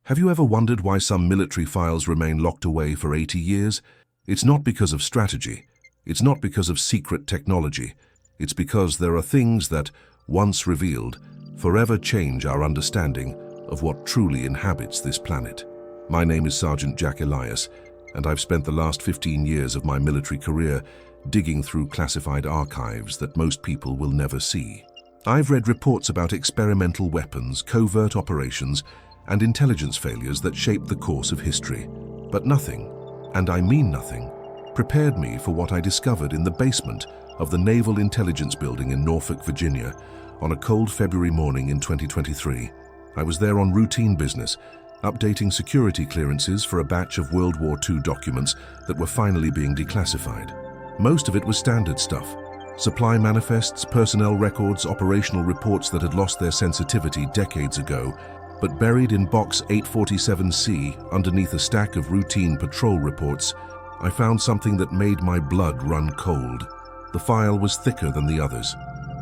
Have you ever wondered why some military files remain locked away for 80 years? It's not because of strategy. It's not because of secret technology. It's because there are things that, once revealed, forever change our understanding of what truly inhabits this planet. My name is Sergeant Jack Elias, and I've spent the last 15 years of my military career digging through classified archives that most people will never see. I've read reports about experimental weapons, covert operations, and intelligence failures that shaped the course of history. But nothing, and I mean nothing, prepared me for what I discovered in the basement of the Naval Intelligence Building in Norfolk, Virginia, on a cold February morning in 2023. I was there on routine business, updating security clearances for a batch of World War II documents that were finally being declassified. Most of it was standard stuff. Supply manifests, personnel records, operational reports that had lost their sensitivity decades ago, but buried in Box 847C, underneath a stack of routine patrol reports, I found something that made my blood run cold. The file was thicker than the others,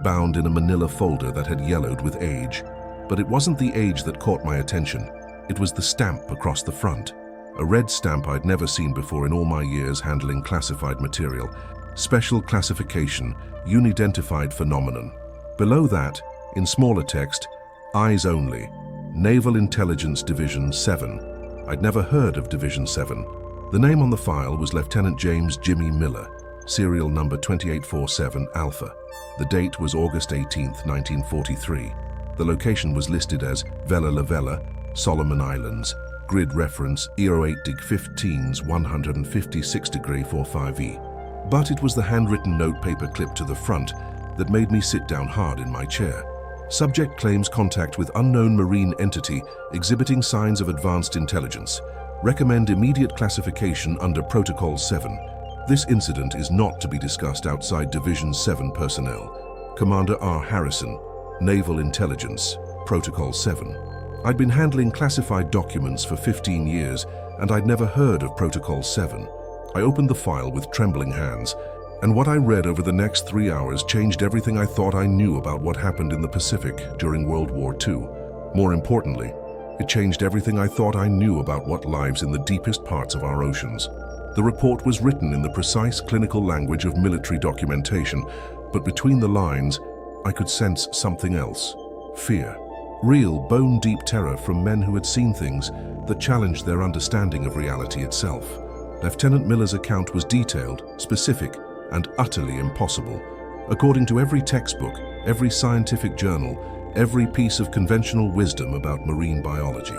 bound in a manila folder that had yellowed with age. But it wasn't the age that caught my attention. It was the stamp across the front. A red stamp I'd never seen before in all my years handling classified material. Special classification, unidentified phenomenon. Below that, in smaller text, eyes only. Naval Intelligence Division 7. I'd never heard of Division 7. The name on the file was Lieutenant James Jimmy Miller, serial number 2847 Alpha. The date was August 18, 1943. The location was listed as Vella La Vella, Solomon Islands, grid reference E08 Dig 15's 156 degree 45E. But it was the handwritten notepaper clipped to the front that made me sit down hard in my chair. Subject claims contact with unknown marine entity exhibiting signs of advanced intelligence. Recommend immediate classification under Protocol 7. This incident is not to be discussed outside Division 7 personnel. Commander R. Harrison, Naval Intelligence, Protocol 7. I'd been handling classified documents for 15 years, and I'd never heard of Protocol 7. I opened the file with trembling hands, and what I read over the next 3 hours changed everything I thought I knew about what happened in the Pacific during World War II. More importantly, it changed everything I thought I knew about what lives in the deepest parts of our oceans. The report was written in the precise clinical language of military documentation, but between the lines, I could sense something else. Fear. Real, bone-deep terror from men who had seen things that challenged their understanding of reality itself. Lieutenant Miller's account was detailed, specific, and utterly impossible. According to every textbook, every scientific journal, every piece of conventional wisdom about marine biology.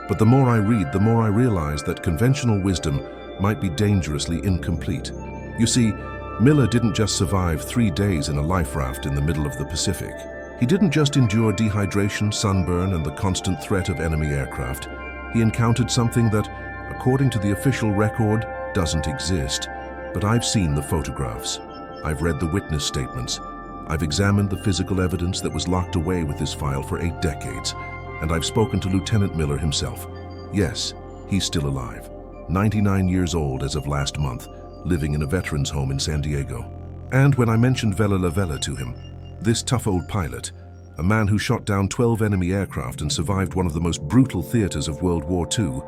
But the more I read, the more I realize that conventional wisdom might be dangerously incomplete. You see, Miller didn't just survive 3 days in a life raft in the middle of the Pacific. He didn't just endure dehydration, sunburn, and the constant threat of enemy aircraft. He encountered something that, according to the official record, doesn't exist. But I've seen the photographs. I've read the witness statements. I've examined the physical evidence that was locked away with this file for 8 decades. And I've spoken to Lieutenant Miller himself. Yes, he's still alive. 99 years old as of last month, living in a veterans home in San Diego. And when I mentioned Vella La Vella to him, this tough old pilot, a man who shot down 12 enemy aircraft and survived one of the most brutal theaters of World War II,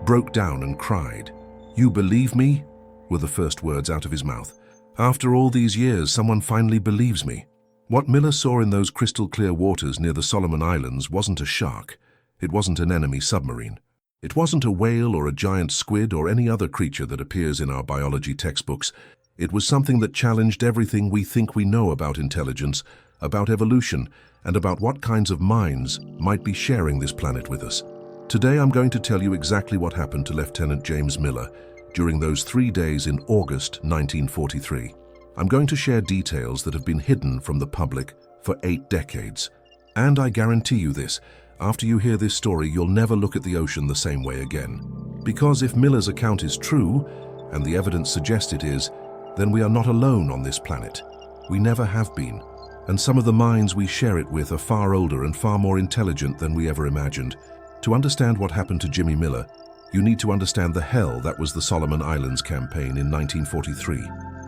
broke down and cried. "You believe me?" were the first words out of his mouth. After all these years, someone finally believes me. What Miller saw in those crystal-clear waters near the Solomon Islands wasn't a shark. It wasn't an enemy submarine. It wasn't a whale or a giant squid or any other creature that appears in our biology textbooks. It was something that challenged everything we think we know about intelligence, about evolution, and about what kinds of minds might be sharing this planet with us. Today I'm going to tell you exactly what happened to Lieutenant James Miller during those 3 days in August 1943. I'm going to share details that have been hidden from the public for 8 decades. And I guarantee you this, after you hear this story, you'll never look at the ocean the same way again. Because if Miller's account is true, and the evidence suggests it is, then we are not alone on this planet. We never have been. And some of the minds we share it with are far older and far more intelligent than we ever imagined. To understand what happened to Jimmy Miller, you need to understand the hell that was the Solomon Islands campaign in 1943.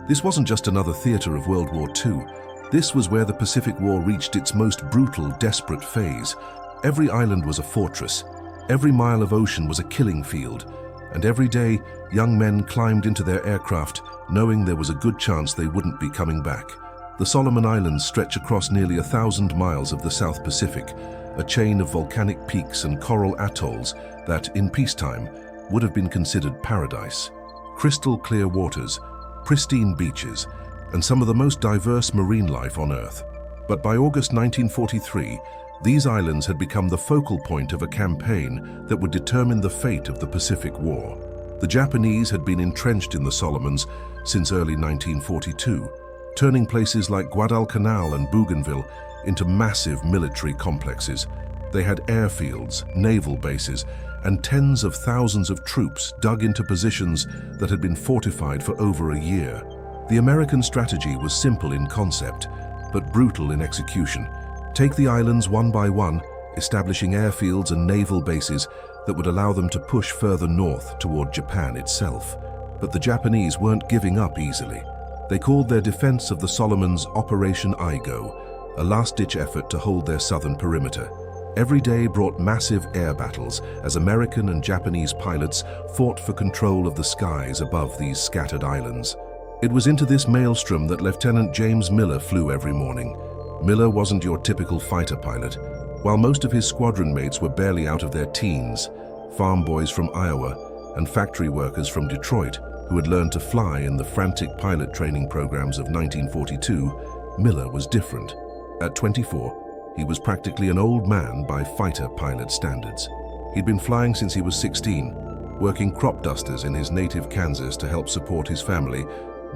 This wasn't just another theater of World War II. This was where the Pacific War reached its most brutal, desperate phase. Every island was a fortress. Every mile of ocean was a killing field, and every day young men climbed into their aircraft knowing there was a good chance they wouldn't be coming back. The Solomon Islands stretch across nearly 1,000 miles of the South Pacific, a chain of volcanic peaks and coral atolls that, in peacetime, would have been considered paradise. Crystal clear waters, pristine beaches, and some of the most diverse marine life on Earth. But by August 1943, these islands had become the focal point of a campaign that would determine the fate of the Pacific War. The Japanese had been entrenched in the Solomons since early 1942, turning places like Guadalcanal and Bougainville into massive military complexes. They had airfields, naval bases, and tens of thousands of troops dug into positions that had been fortified for over a year. The American strategy was simple in concept, but brutal in execution. Take the islands one by one, establishing airfields and naval bases that would allow them to push further north toward Japan itself. But the Japanese weren't giving up easily. They called their defense of the Solomons Operation Igo, a last-ditch effort to hold their southern perimeter. Every day brought massive air battles as American and Japanese pilots fought for control of the skies above these scattered islands. It was into this maelstrom that Lieutenant James Miller flew every morning. Miller wasn't your typical fighter pilot. While most of his squadron mates were barely out of their teens, farm boys from Iowa and factory workers from Detroit who had learned to fly in the frantic pilot training programs of 1942, Miller was different. At 24, he was practically an old man by fighter pilot standards. He'd been flying since he was 16, working crop dusters in his native Kansas to help support his family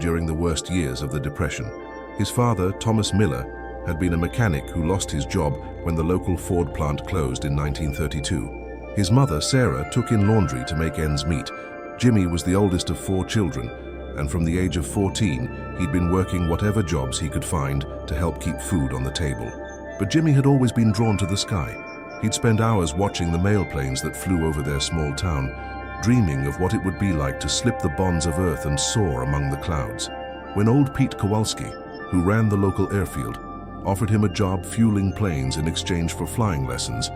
during the worst years of the Depression. His father, Thomas Miller, had been a mechanic who lost his job when the local Ford plant closed in 1932. His mother, Sarah, took in laundry to make ends meet. Jimmy was the oldest of 4 children, and from the age of 14, he'd been working whatever jobs he could find to help keep food on the table. But Jimmy had always been drawn to the sky. He'd spend hours watching the mail planes that flew over their small town, dreaming of what it would be like to slip the bonds of earth and soar among the clouds. When old Pete Kowalski, who ran the local airfield, offered him a job fueling planes in exchange for flying lessons,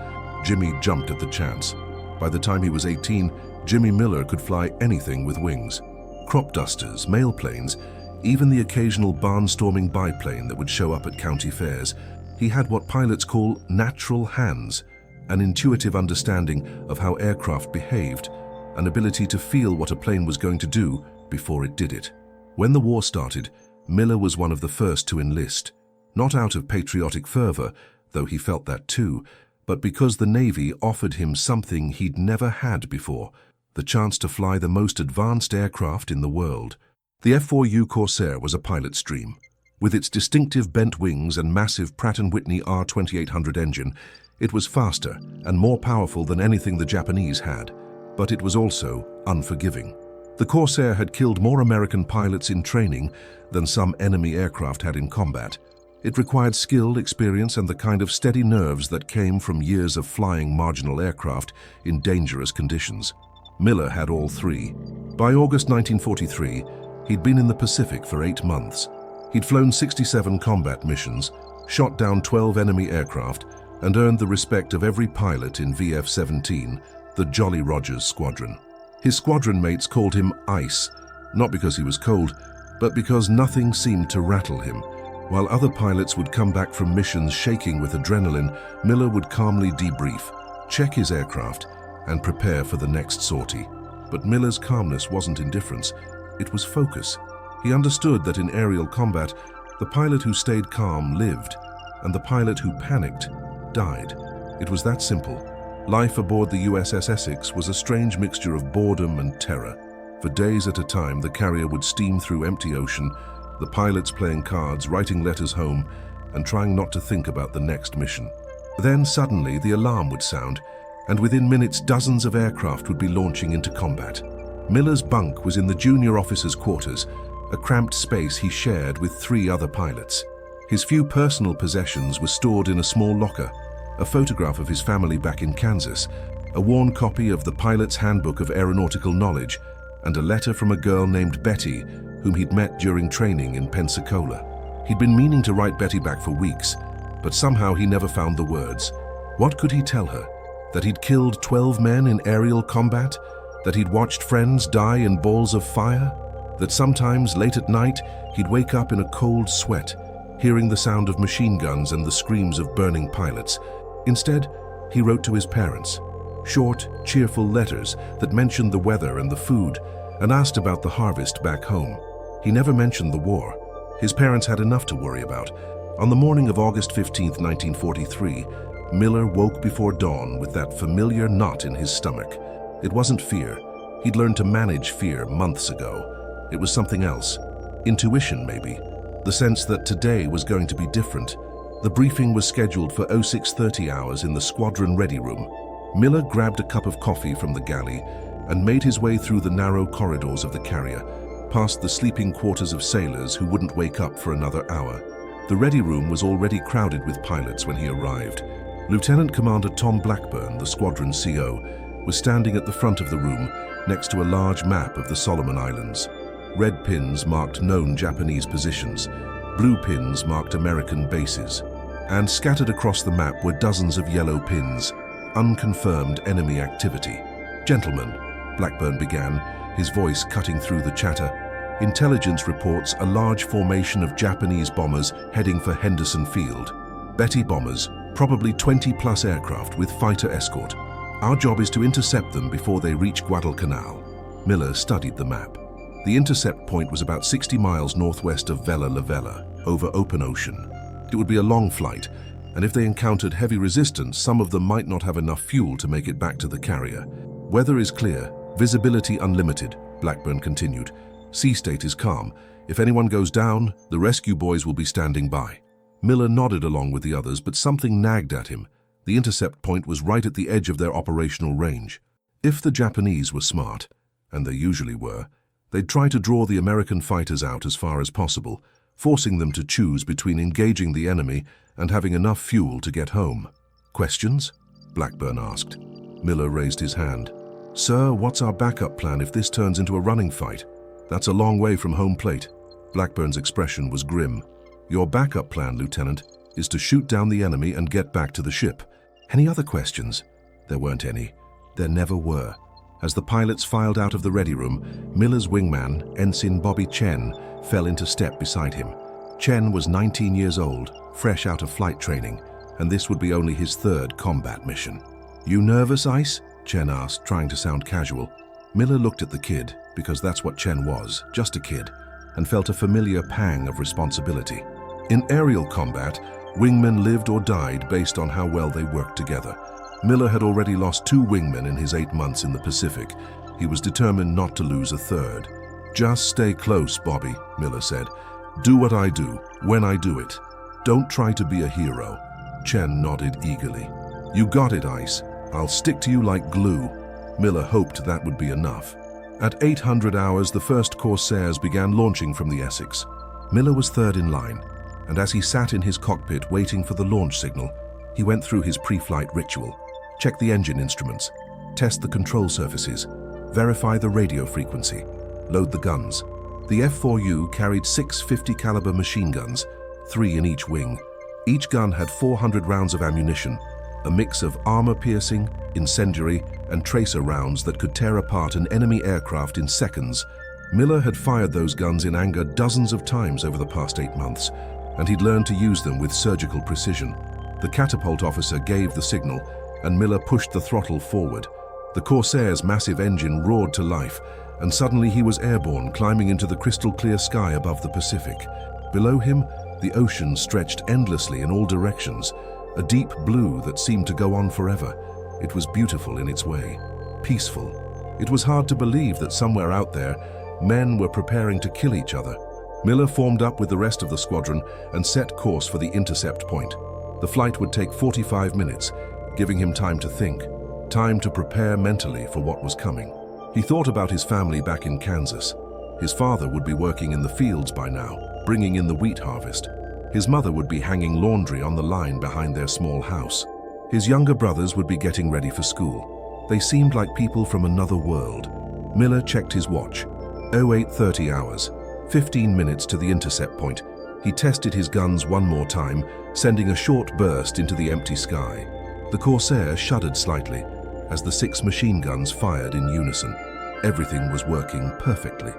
Jimmy jumped at the chance. By the time he was 18, Jimmy Miller could fly anything with wings. Crop dusters, mail planes, even the occasional barnstorming biplane that would show up at county fairs. He had what pilots call natural hands, an intuitive understanding of how aircraft behaved, an ability to feel what a plane was going to do before it did it. When the war started, Miller was one of the first to enlist, not out of patriotic fervor, though he felt that too, but because the Navy offered him something he'd never had before, the chance to fly the most advanced aircraft in the world. The F-4U Corsair was a pilot's dream. With its distinctive bent wings and massive Pratt & Whitney R2800 engine, it was faster and more powerful than anything the Japanese had, but it was also unforgiving. The Corsair had killed more American pilots in training than some enemy aircraft had in combat. It required skill, experience, and the kind of steady nerves that came from years of flying marginal aircraft in dangerous conditions. Miller had all three. By August 1943, he'd been in the Pacific for 8 months. He'd flown 67 combat missions, shot down 12 enemy aircraft, and earned the respect of every pilot in VF-17, the Jolly Rogers squadron. His squadron mates called him Ice, not because he was cold, but because nothing seemed to rattle him. While other pilots would come back from missions shaking with adrenaline, Miller would calmly debrief, check his aircraft, and prepare for the next sortie. But Miller's calmness wasn't indifference, it was focus. He understood that in aerial combat, the pilot who stayed calm lived, and the pilot who panicked died. It was that simple. Life aboard the USS Essex was a strange mixture of boredom and terror. For days at a time, the carrier would steam through empty ocean, the pilots playing cards, writing letters home, and trying not to think about the next mission. Then suddenly the alarm would sound, and within minutes dozens of aircraft would be launching into combat. Miller's bunk was in the junior officer's quarters, a cramped space he shared with 3 other pilots. His few personal possessions were stored in a small locker, a photograph of his family back in Kansas, a worn copy of the Pilot's Handbook of Aeronautical Knowledge, and a letter from a girl named Betty, whom he'd met during training in Pensacola. He'd been meaning to write Betty back for weeks, but somehow he never found the words. What could he tell her? That he'd killed 12 men in aerial combat? That he'd watched friends die in balls of fire? That sometimes, late at night, he'd wake up in a cold sweat, hearing the sound of machine guns and the screams of burning pilots. Instead, he wrote to his parents, short, cheerful letters that mentioned the weather and the food, and asked about the harvest back home. He never mentioned the war. His parents had enough to worry about. On the morning of August 15, 1943, Miller woke before dawn with that familiar knot in his stomach. It wasn't fear. He'd learned to manage fear months ago. It was something else. Intuition, maybe. The sense that today was going to be different. The briefing was scheduled for 0630 hours in the squadron ready room. Miller grabbed a cup of coffee from the galley and made his way through the narrow corridors of the carrier, past the sleeping quarters of sailors who wouldn't wake up for another hour. The ready room was already crowded with pilots when he arrived. Lieutenant Commander Tom Blackburn, the squadron CO, was standing at the front of the room next to a large map of the Solomon Islands. Red pins marked known Japanese positions, blue pins marked American bases, and scattered across the map were dozens of yellow pins, unconfirmed enemy activity. "Gentlemen," Blackburn began, his voice cutting through the chatter, "intelligence reports a large formation of Japanese bombers heading for Henderson Field. Betty bombers, probably 20-plus aircraft with fighter escort. Our job is to intercept them before they reach Guadalcanal." Miller studied the map. The intercept point was about 60 miles northwest of Vella La Vella, over open ocean. It would be a long flight, and if they encountered heavy resistance, some of them might not have enough fuel to make it back to the carrier. "Weather is clear, visibility unlimited," Blackburn continued. "Sea state is calm. If anyone goes down, the rescue boys will be standing by." Miller nodded along with the others, but something nagged at him. The intercept point was right at the edge of their operational range. If the Japanese were smart, and they usually were, they'd try to draw the American fighters out as far as possible, forcing them to choose between engaging the enemy and having enough fuel to get home. "Questions?" Blackburn asked. Miller raised his hand. "Sir, what's our backup plan if this turns into a running fight? That's a long way from home plate." Blackburn's expression was grim. "Your backup plan, Lieutenant, is to shoot down the enemy and get back to the ship." Any other questions? There weren't any. There never were. As the pilots filed out of the ready room, Miller's wingman, Ensign Bobby Chen, fell into step beside him. Chen was 19 years old, fresh out of flight training, and this would be only his third combat mission. "You nervous, Ice?" Chen asked, trying to sound casual. Miller looked at the kid, because that's what Chen was, just a kid, and felt a familiar pang of responsibility. In aerial combat, wingmen lived or died based on how well they worked together. Miller had already lost 2 wingmen in his 8 months in the Pacific. He was determined not to lose a third. "Just stay close, Bobby," Miller said. "Do what I do, when I do it. Don't try to be a hero." Chen nodded eagerly. "You got it, Ice. I'll stick to you like glue." Miller hoped that would be enough. At 800 hours, the first Corsairs began launching from the Essex. Miller was third in line, and as he sat in his cockpit waiting for the launch signal, he went through his pre-flight ritual. Check the engine instruments, test the control surfaces, verify the radio frequency, load the guns. The F-4U carried 6 50 caliber machine guns, 3 in each wing. Each gun had 400 rounds of ammunition, a mix of armor-piercing, incendiary, and tracer rounds that could tear apart an enemy aircraft in seconds. Miller had fired those guns in anger dozens of times over the past 8 months, and he'd learned to use them with surgical precision. The catapult officer gave the signal, and Miller pushed the throttle forward. The Corsair's massive engine roared to life, and suddenly he was airborne, climbing into the crystal-clear sky above the Pacific. Below him, the ocean stretched endlessly in all directions, a deep blue that seemed to go on forever. It was beautiful in its way, peaceful. It was hard to believe that somewhere out there, men were preparing to kill each other. Miller formed up with the rest of the squadron and set course for the intercept point. The flight would take 45 minutes, giving him time to think, time to prepare mentally for what was coming. He thought about his family back in Kansas. His father would be working in the fields by now, bringing in the wheat harvest. His mother would be hanging laundry on the line behind their small house. His younger brothers would be getting ready for school. They seemed like people from another world. Miller checked his watch. 0830 hours, 15 minutes to the intercept point. He tested his guns one more time, sending a short burst into the empty sky. The Corsair shuddered slightly as the 6 machine guns fired in unison. Everything was working perfectly.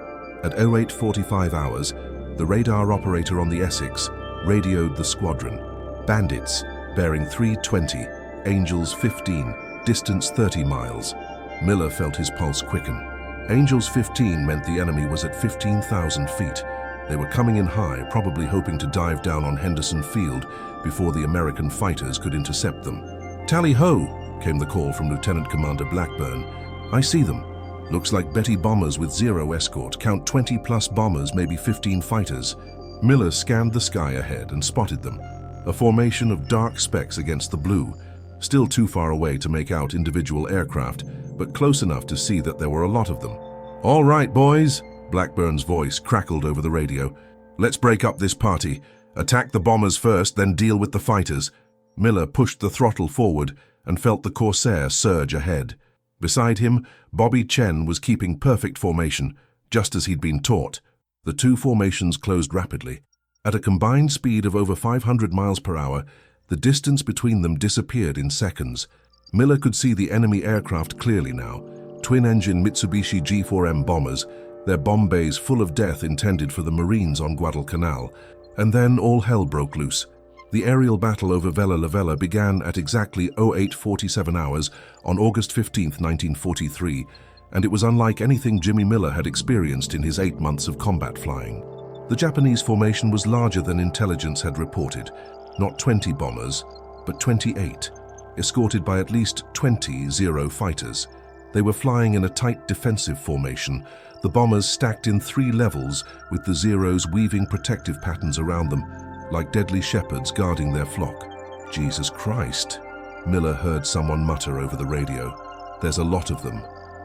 At 08:45 hours, the radar operator on the Essex radioed the squadron. Bandits, bearing 320, Angels 15, distance 30 miles. Miller felt his pulse quicken. Angels 15 meant the enemy was at 15,000 feet. They were coming in high, probably hoping to dive down on Henderson Field before the American fighters could intercept them. "Tally-ho!" came the call from Lieutenant Commander Blackburn. "I see them. Looks like Betty bombers with 0 escort. Count 20+ bombers, maybe 15 fighters." Miller scanned the sky ahead and spotted them. A formation of dark specks against the blue, still too far away to make out individual aircraft, but close enough to see that there were a lot of them. "All right, boys," Blackburn's voice crackled over the radio. "Let's break up this party. Attack the bombers first, then deal with the fighters." Miller pushed the throttle forward and felt the Corsair surge ahead. Beside him, Bobby Chen was keeping perfect formation, just as he'd been taught. The two formations closed rapidly. At a combined speed of over 500 miles per hour, the distance between them disappeared in seconds. Miller could see the enemy aircraft clearly now. Twin-engine Mitsubishi G4M bombers, their bomb bays full of death intended for the Marines on Guadalcanal. And then all hell broke loose. The aerial battle over Vella La Vella began at exactly 08:47 hours on August 15, 1943, and it was unlike anything Jimmy Miller had experienced in his 8 months of combat flying. The Japanese formation was larger than intelligence had reported. Not 20 bombers, but 28, escorted by at least 20 Zero fighters. They were flying in a tight defensive formation, the bombers stacked in 3 levels with the Zeros weaving protective patterns around them, like deadly shepherds guarding their flock. "Jesus Christ," Miller heard someone mutter over the radio. "There's a lot of them."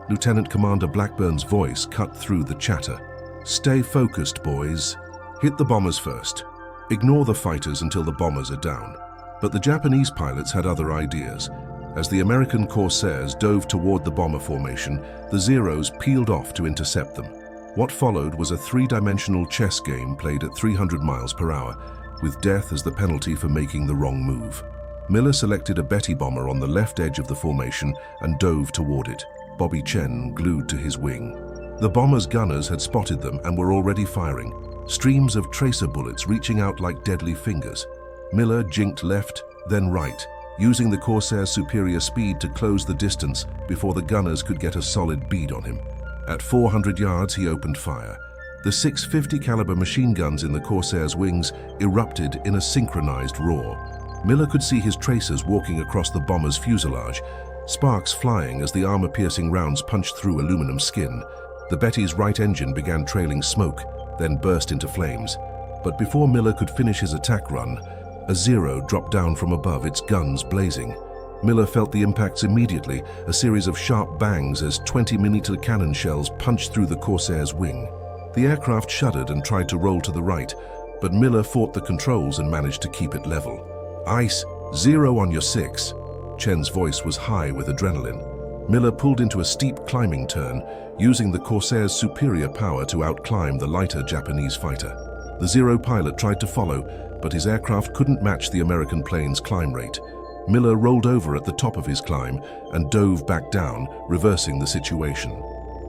Lieutenant Commander Blackburn's voice cut through the chatter. "Stay focused, boys. Hit the bombers first. Ignore the fighters until the bombers are down." But the Japanese pilots had other ideas. As the American Corsairs dove toward the bomber formation, the Zeros peeled off to intercept them. What followed was a 3-dimensional chess game played at 300 miles per hour, with death as the penalty for making the wrong move. Miller selected a Betty bomber on the left edge of the formation and dove toward it, Bobby Chen glued to his wing. The bomber's gunners had spotted them and were already firing, streams of tracer bullets reaching out like deadly fingers. Miller jinked left, then right, using the Corsair's superior speed to close the distance before the gunners could get a solid bead on him. At 400 yards, he opened fire. The 650 caliber machine guns in the Corsair's wings erupted in a synchronized roar. Miller could see his tracers walking across the bomber's fuselage, sparks flying as the armor-piercing rounds punched through aluminum skin. The Betty's right engine began trailing smoke, then burst into flames. But before Miller could finish his attack run, a Zero dropped down from above, its guns blazing. Miller felt the impacts immediately, a series of sharp bangs as 20mm cannon shells punched through the Corsair's wing. The aircraft shuddered and tried to roll to the right, but Miller fought the controls and managed to keep it level. "Ice, 0 on your 6. Chen's voice was high with adrenaline. Miller pulled into a steep climbing turn, using the Corsair's superior power to outclimb the lighter Japanese fighter. The Zero pilot tried to follow, but his aircraft couldn't match the American plane's climb rate. Miller rolled over at the top of his climb and dove back down, reversing the situation.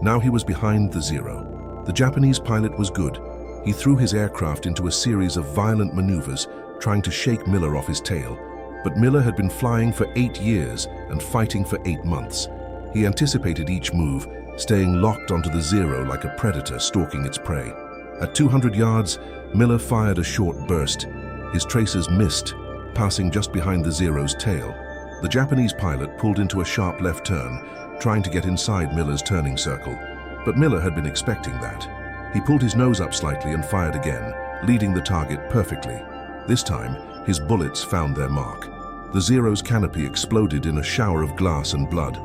Now he was behind the Zero. The Japanese pilot was good. He threw his aircraft into a series of violent maneuvers, trying to shake Miller off his tail. But Miller had been flying for 8 years and fighting for 8 months. He anticipated each move, staying locked onto the Zero like a predator stalking its prey. At 200 yards, Miller fired a short burst. His tracers missed, passing just behind the Zero's tail. The Japanese pilot pulled into a sharp left turn, trying to get inside Miller's turning circle. But Miller had been expecting that. He pulled his nose up slightly and fired again, leading the target perfectly. This time, his bullets found their mark. The Zero's canopy exploded in a shower of glass and blood,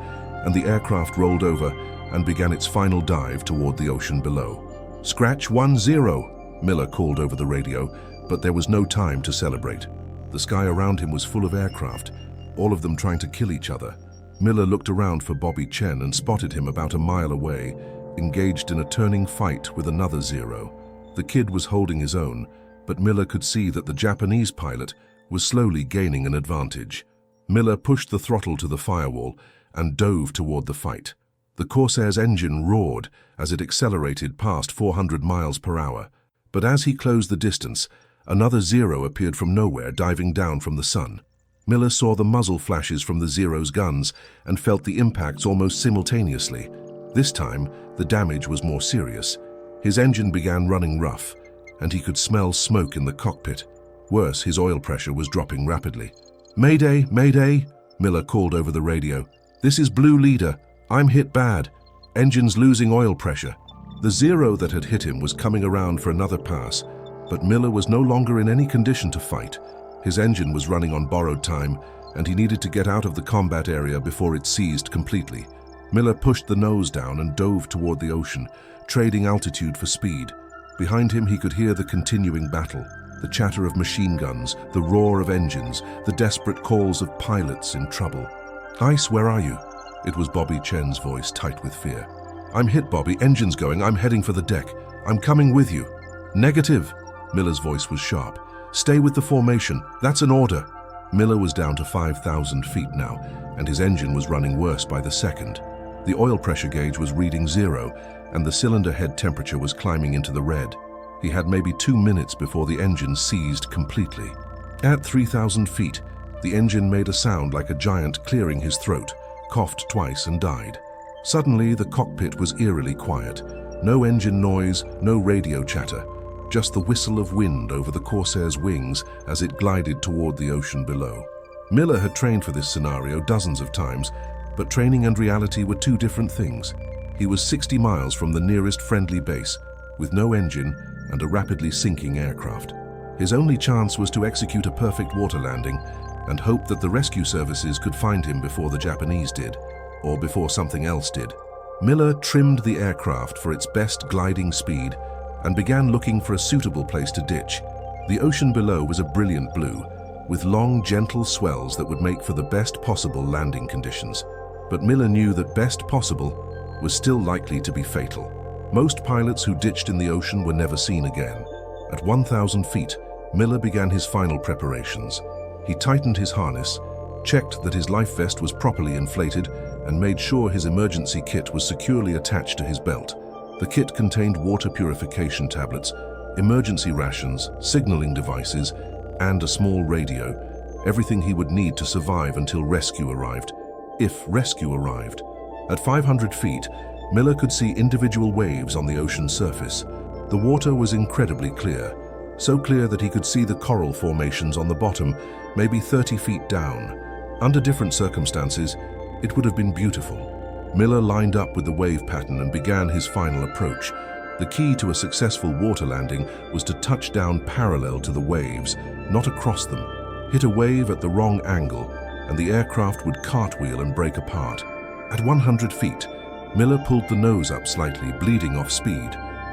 and the aircraft rolled over and began its final dive toward the ocean below. "Scratch 1-0, Miller called over the radio, but there was no time to celebrate. The sky around him was full of aircraft, all of them trying to kill each other. Miller looked around for Bobby Chen and spotted him about a mile away, engaged in a turning fight with another Zero. The kid was holding his own, but Miller could see that the Japanese pilot was slowly gaining an advantage. Miller pushed the throttle to the firewall and dove toward the fight. The Corsair's engine roared as it accelerated past 400 miles per hour. But as he closed the distance, another Zero appeared from nowhere, diving down from the sun. Miller saw the muzzle flashes from the Zero's guns and felt the impacts almost simultaneously. This time, the damage was more serious. His engine began running rough, and he could smell smoke in the cockpit. Worse, his oil pressure was dropping rapidly. "Mayday, mayday," Miller called over the radio. "This is Blue Leader. I'm hit bad. Engine's losing oil pressure." The Zero that had hit him was coming around for another pass, but Miller was no longer in any condition to fight. His engine was running on borrowed time, and he needed to get out of the combat area before it seized completely. Miller pushed the nose down and dove toward the ocean, trading altitude for speed. Behind him, he could hear the continuing battle, the chatter of machine guns, the roar of engines, the desperate calls of pilots in trouble. "Ice, where are you?" It was Bobby Chen's voice, tight with fear. "I'm hit, Bobby. Engine's going. I'm heading for the deck. I'm coming with you." "Negative." Miller's voice was sharp. "Stay with the formation. That's an order." Miller was down to 5,000 feet now, and his engine was running worse by the second. The oil pressure gauge was reading 0, and the cylinder head temperature was climbing into the red. He had maybe 2 minutes before the engine seized completely. At 3,000 feet, the engine made a sound like a giant clearing his throat, coughed twice and died. Suddenly, the cockpit was eerily quiet. No engine noise, no radio chatter, just the whistle of wind over the Corsair's wings as it glided toward the ocean below. Miller had trained for this scenario dozens of times, but training and reality were two different things. He was 60 miles from the nearest friendly base, with no engine and a rapidly sinking aircraft. His only chance was to execute a perfect water landing and hope that the rescue services could find him before the Japanese did, or before something else did. Miller trimmed the aircraft for its best gliding speed and began looking for a suitable place to ditch. The ocean below was a brilliant blue, with long, gentle swells that would make for the best possible landing conditions. But Miller knew that best possible was still likely to be fatal. Most pilots who ditched in the ocean were never seen again. At 1,000 feet, Miller began his final preparations. He tightened his harness, checked that his life vest was properly inflated, and made sure his emergency kit was securely attached to his belt. The kit contained water purification tablets, emergency rations, signaling devices, and a small radio, everything he would need to survive until rescue arrived, if rescue arrived. At 500 feet, Miller could see individual waves on the ocean surface. The water was incredibly clear, so clear that he could see the coral formations on the bottom, maybe 30 feet down. Under different circumstances, it would have been beautiful. Miller lined up with the wave pattern and began his final approach. The key to a successful water landing was to touch down parallel to the waves, not across them. Hit a wave at the wrong angle, and the aircraft would cartwheel and break apart. At 100 feet, Miller pulled the nose up slightly, bleeding off speed.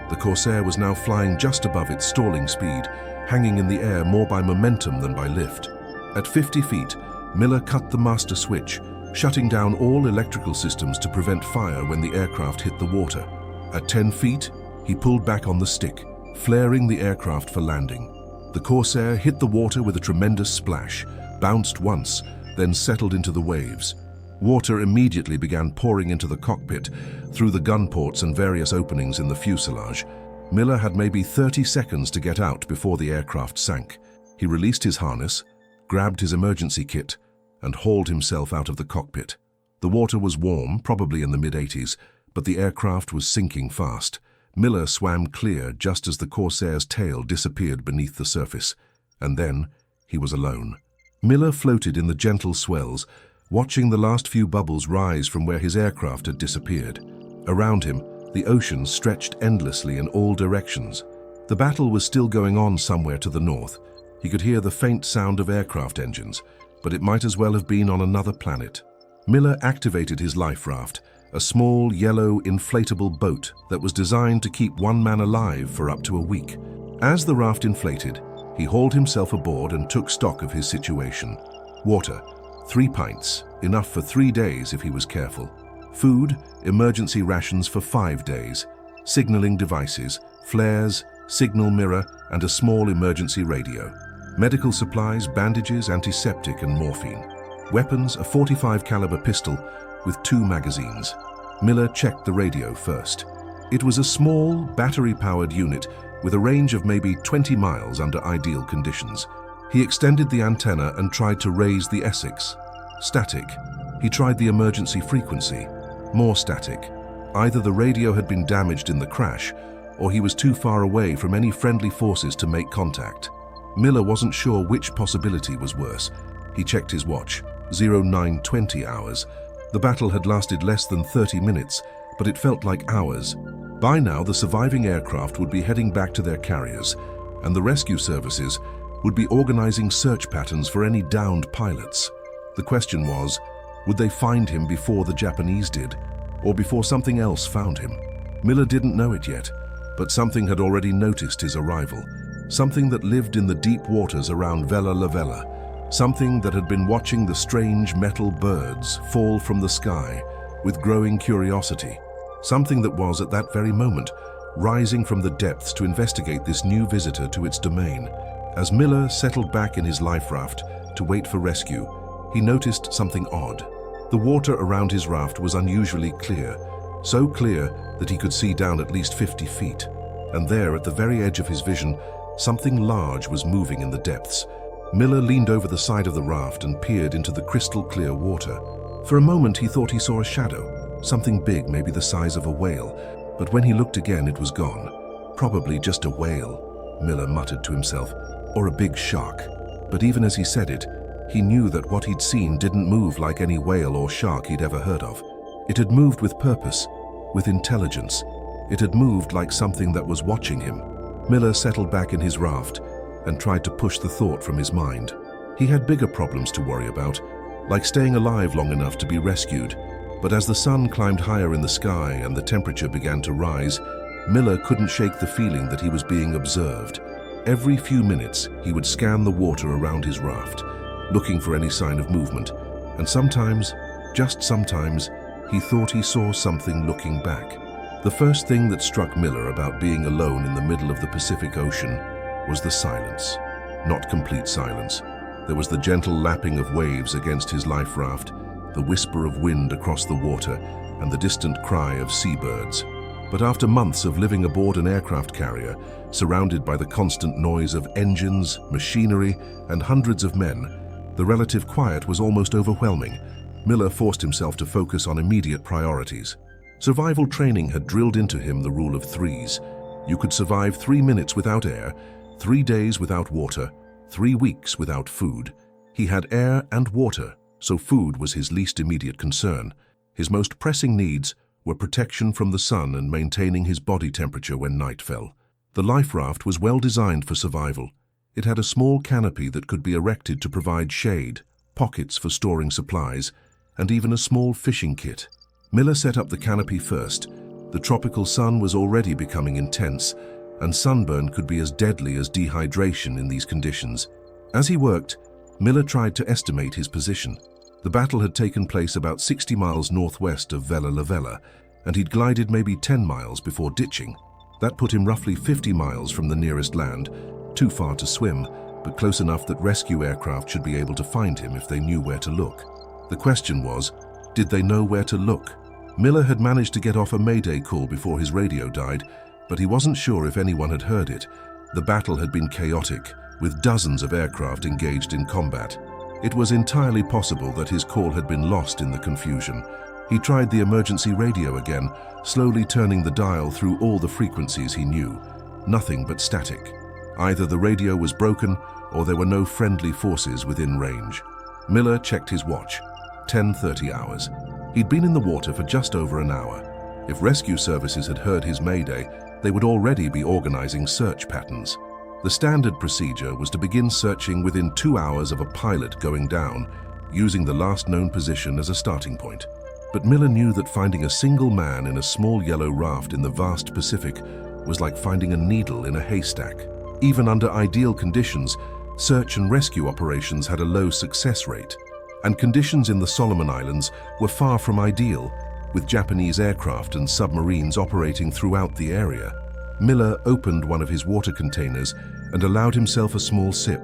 The Corsair was now flying just above its stalling speed, hanging in the air more by momentum than by lift. At 50 feet, Miller cut the master switch, shutting down all electrical systems to prevent fire when the aircraft hit the water. At 10 feet, he pulled back on the stick, flaring the aircraft for landing. The Corsair hit the water with a tremendous splash, bounced once, then settled into the waves. Water immediately began pouring into the cockpit, through the gun ports and various openings in the fuselage. Miller had maybe 30 seconds to get out before the aircraft sank. He released his harness, grabbed his emergency kit, and hauled himself out of the cockpit. The water was warm, probably in the mid-80s, but the aircraft was sinking fast. Miller swam clear just as the Corsair's tail disappeared beneath the surface, and then he was alone. Miller floated in the gentle swells, watching the last few bubbles rise from where his aircraft had disappeared. Around him, the ocean stretched endlessly in all directions. The battle was still going on somewhere to the north. He could hear the faint sound of aircraft engines, but it might as well have been on another planet. Miller activated his life raft, a small, yellow, inflatable boat that was designed to keep one man alive for up to a week. As the raft inflated, he hauled himself aboard and took stock of his situation. Water, 3 pints, enough for 3 days if he was careful. Food, emergency rations for 5 days. Signaling devices, flares, signal mirror, and a small emergency radio. Medical supplies, bandages, antiseptic, and morphine. Weapons, a .45 caliber pistol with 2 magazines. Miller checked the radio first. It was a small, battery-powered unit with a range of maybe 20 miles under ideal conditions. He extended the antenna and tried to raise the Essex. Static. He tried the emergency frequency. More static. Either the radio had been damaged in the crash, or he was too far away from any friendly forces to make contact. Miller wasn't sure which possibility was worse. He checked his watch. 0920 hours. The battle had lasted less than 30 minutes, but it felt like hours. By now, the surviving aircraft would be heading back to their carriers, and the rescue services would be organizing search patterns for any downed pilots. The question was, would they find him before the Japanese did, or before something else found him? Miller didn't know it yet, but something had already noticed his arrival. Something that lived in the deep waters around Vella La Vella. Something that had been watching the strange metal birds fall from the sky with growing curiosity. Something that was, at that very moment, rising from the depths to investigate this new visitor to its domain. As Miller settled back in his life raft to wait for rescue, he noticed something odd. The water around his raft was unusually clear, so clear that he could see down at least 50 feet. And there, at the very edge of his vision, something large was moving in the depths. Miller leaned over the side of the raft and peered into the crystal-clear water. For a moment, he thought he saw a shadow, something big, maybe the size of a whale. But when he looked again, it was gone. Probably just a whale, Miller muttered to himself, or a big shark. But even as he said it, he knew that what he'd seen didn't move like any whale or shark he'd ever heard of. It had moved with purpose, with intelligence. It had moved like something that was watching him. Miller settled back in his raft and tried to push the thought from his mind. He had bigger problems to worry about, like staying alive long enough to be rescued. But as the sun climbed higher in the sky and the temperature began to rise, Miller couldn't shake the feeling that he was being observed. Every few minutes, he would scan the water around his raft, looking for any sign of movement. And sometimes, just sometimes, he thought he saw something looking back. The first thing that struck Miller about being alone in the middle of the Pacific Ocean was the silence. Not complete silence. There was the gentle lapping of waves against his life raft, the whisper of wind across the water, and the distant cry of seabirds. But after months of living aboard an aircraft carrier, surrounded by the constant noise of engines, machinery, and hundreds of men, the relative quiet was almost overwhelming. Miller forced himself to focus on immediate priorities. Survival training had drilled into him the rule of threes. You could survive 3 minutes without air, 3 days without water, 3 weeks without food. He had air and water, so food was his least immediate concern. His most pressing needs were protection from the sun and maintaining his body temperature when night fell. The life raft was well designed for survival. It had a small canopy that could be erected to provide shade, pockets for storing supplies, and even a small fishing kit. Miller set up the canopy first. The tropical sun was already becoming intense, and sunburn could be as deadly as dehydration in these conditions. As he worked, Miller tried to estimate his position. The battle had taken place about 60 miles northwest of Vella La Vella, and he'd glided maybe 10 miles before ditching. That put him roughly 50 miles from the nearest land, too far to swim, but close enough that rescue aircraft should be able to find him if they knew where to look. The question was, did they know where to look? Miller had managed to get off a mayday call before his radio died, but he wasn't sure if anyone had heard it. The battle had been chaotic, with dozens of aircraft engaged in combat. It was entirely possible that his call had been lost in the confusion. He tried the emergency radio again, slowly turning the dial through all the frequencies he knew. Nothing but static. Either the radio was broken, or there were no friendly forces within range. Miller checked his watch. 10:30 hours. He'd been in the water for just over an hour. If rescue services had heard his mayday, they would already be organizing search patterns. The standard procedure was to begin searching within 2 hours of a pilot going down, using the last known position as a starting point. But Miller knew that finding a single man in a small yellow raft in the vast Pacific was like finding a needle in a haystack. Even under ideal conditions, search and rescue operations had a low success rate, and conditions in the Solomon Islands were far from ideal, with Japanese aircraft and submarines operating throughout the area. Miller opened one of his water containers and allowed himself a small sip.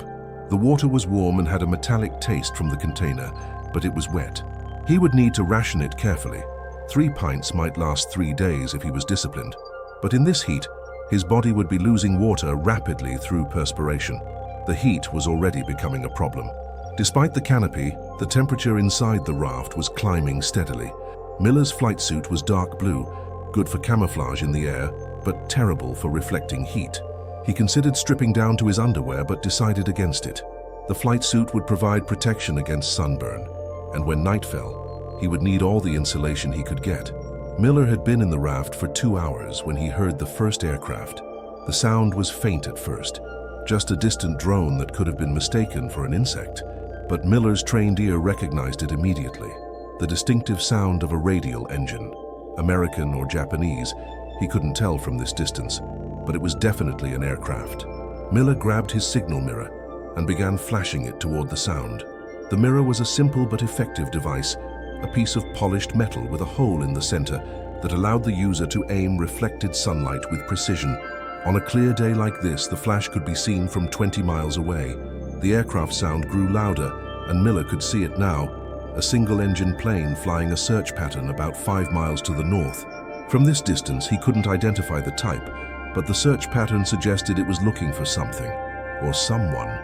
The water was warm and had a metallic taste from the container, but it was wet. He would need to ration it carefully. 3 pints might last 3 days if he was disciplined, but in this heat, his body would be losing water rapidly through perspiration. The heat was already becoming a problem. Despite the canopy, the temperature inside the raft was climbing steadily. Miller's flight suit was dark blue, good for camouflage in the air, but terrible for reflecting heat. He considered stripping down to his underwear but decided against it. The flight suit would provide protection against sunburn, and when night fell, he would need all the insulation he could get. Miller had been in the raft for 2 hours when he heard the first aircraft. The sound was faint at first, just a distant drone that could have been mistaken for an insect. But Miller's trained ear recognized it immediately. The distinctive sound of a radial engine. American or Japanese, he couldn't tell from this distance, but it was definitely an aircraft. Miller grabbed his signal mirror and began flashing it toward the sound. The mirror was a simple but effective device, a piece of polished metal with a hole in the center that allowed the user to aim reflected sunlight with precision. On a clear day like this, the flash could be seen from 20 miles away. The aircraft sound grew louder, and Miller could see it now, a single-engine plane flying a search pattern about 5 miles to the north. From this distance, he couldn't identify the type, but the search pattern suggested it was looking for something, or someone.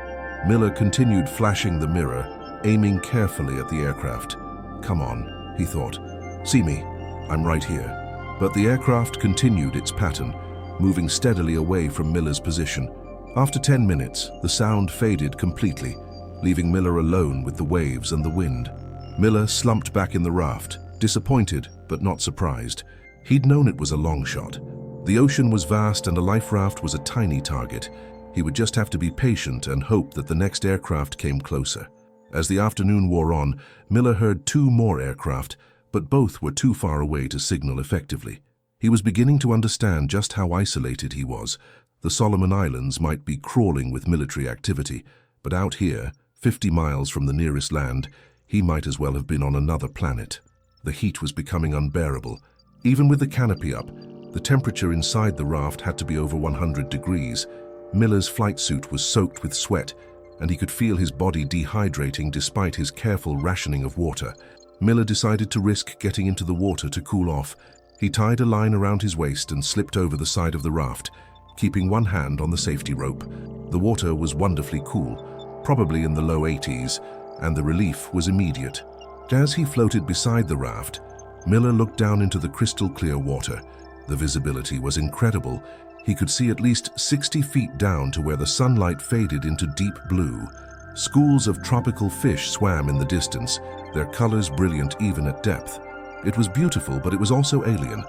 Miller continued flashing the mirror, aiming carefully at the aircraft. "Come on," he thought. "See me, I'm right here." But the aircraft continued its pattern, moving steadily away from Miller's position. After 10 minutes, the sound faded completely, leaving Miller alone with the waves and the wind. Miller slumped back in the raft, disappointed but not surprised. He'd known it was a long shot. The ocean was vast and a life raft was a tiny target. He would just have to be patient and hope that the next aircraft came closer. As the afternoon wore on, Miller heard 2 more aircraft, but both were too far away to signal effectively. He was beginning to understand just how isolated he was. The Solomon Islands might be crawling with military activity, but out here, 50 miles from the nearest land, he might as well have been on another planet. The heat was becoming unbearable. Even with the canopy up, the temperature inside the raft had to be over 100 degrees. Miller's flight suit was soaked with sweat, and he could feel his body dehydrating despite his careful rationing of water. Miller decided to risk getting into the water to cool off. He tied a line around his waist and slipped over the side of the raft, keeping one hand on the safety rope. The water was wonderfully cool, probably in the low 80s, and the relief was immediate. As he floated beside the raft, Miller looked down into the crystal clear water. The visibility was incredible. He could see at least 60 feet down to where the sunlight faded into deep blue. Schools of tropical fish swam in the distance, their colors brilliant even at depth. It was beautiful, but it was also alien.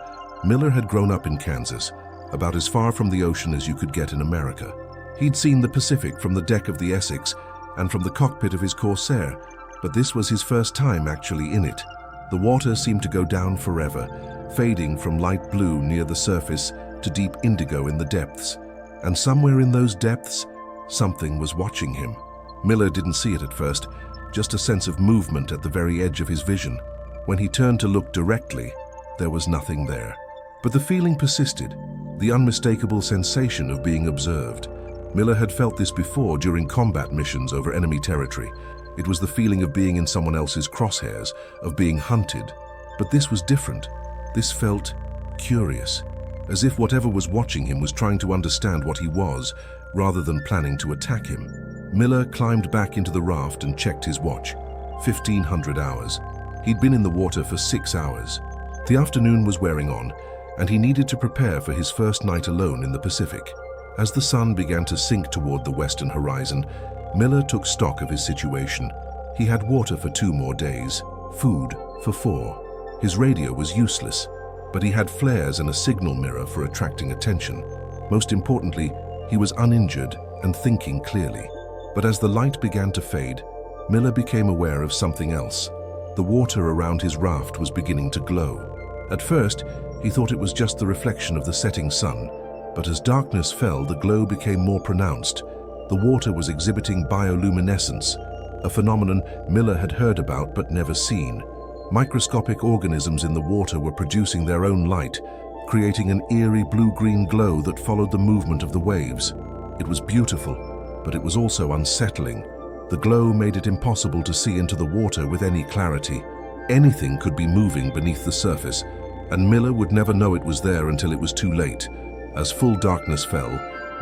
Miller had grown up in Kansas, about as far from the ocean as you could get in America. He'd seen the Pacific from the deck of the Essex and from the cockpit of his Corsair, but this was his first time actually in it. The water seemed to go down forever, fading from light blue near the surface to deep indigo in the depths. And somewhere in those depths, something was watching him. Miller didn't see it at first, just a sense of movement at the very edge of his vision. When he turned to look directly, there was nothing there. But the feeling persisted, the unmistakable sensation of being observed. Miller had felt this before during combat missions over enemy territory. It was the feeling of being in someone else's crosshairs, of being hunted. But this was different. This felt curious, as if whatever was watching him was trying to understand what he was, rather than planning to attack him. Miller climbed back into the raft and checked his watch. 1,500 hours. He'd been in the water for 6 hours. The afternoon was wearing on, and he needed to prepare for his first night alone in the Pacific. As the sun began to sink toward the western horizon, Miller took stock of his situation. He had water for 2 more days, food for 4. His radio was useless, but he had flares and a signal mirror for attracting attention. Most importantly, he was uninjured and thinking clearly. But as the light began to fade, Miller became aware of something else. The water around his raft was beginning to glow. At first, he thought it was just the reflection of the setting sun, but as darkness fell, the glow became more pronounced. The water was exhibiting bioluminescence, a phenomenon Miller had heard about but never seen. Microscopic organisms in the water were producing their own light, creating an eerie blue-green glow that followed the movement of the waves. It was beautiful, but it was also unsettling. The glow made it impossible to see into the water with any clarity. Anything could be moving beneath the surface, and Miller would never know it was there until it was too late. As full darkness fell,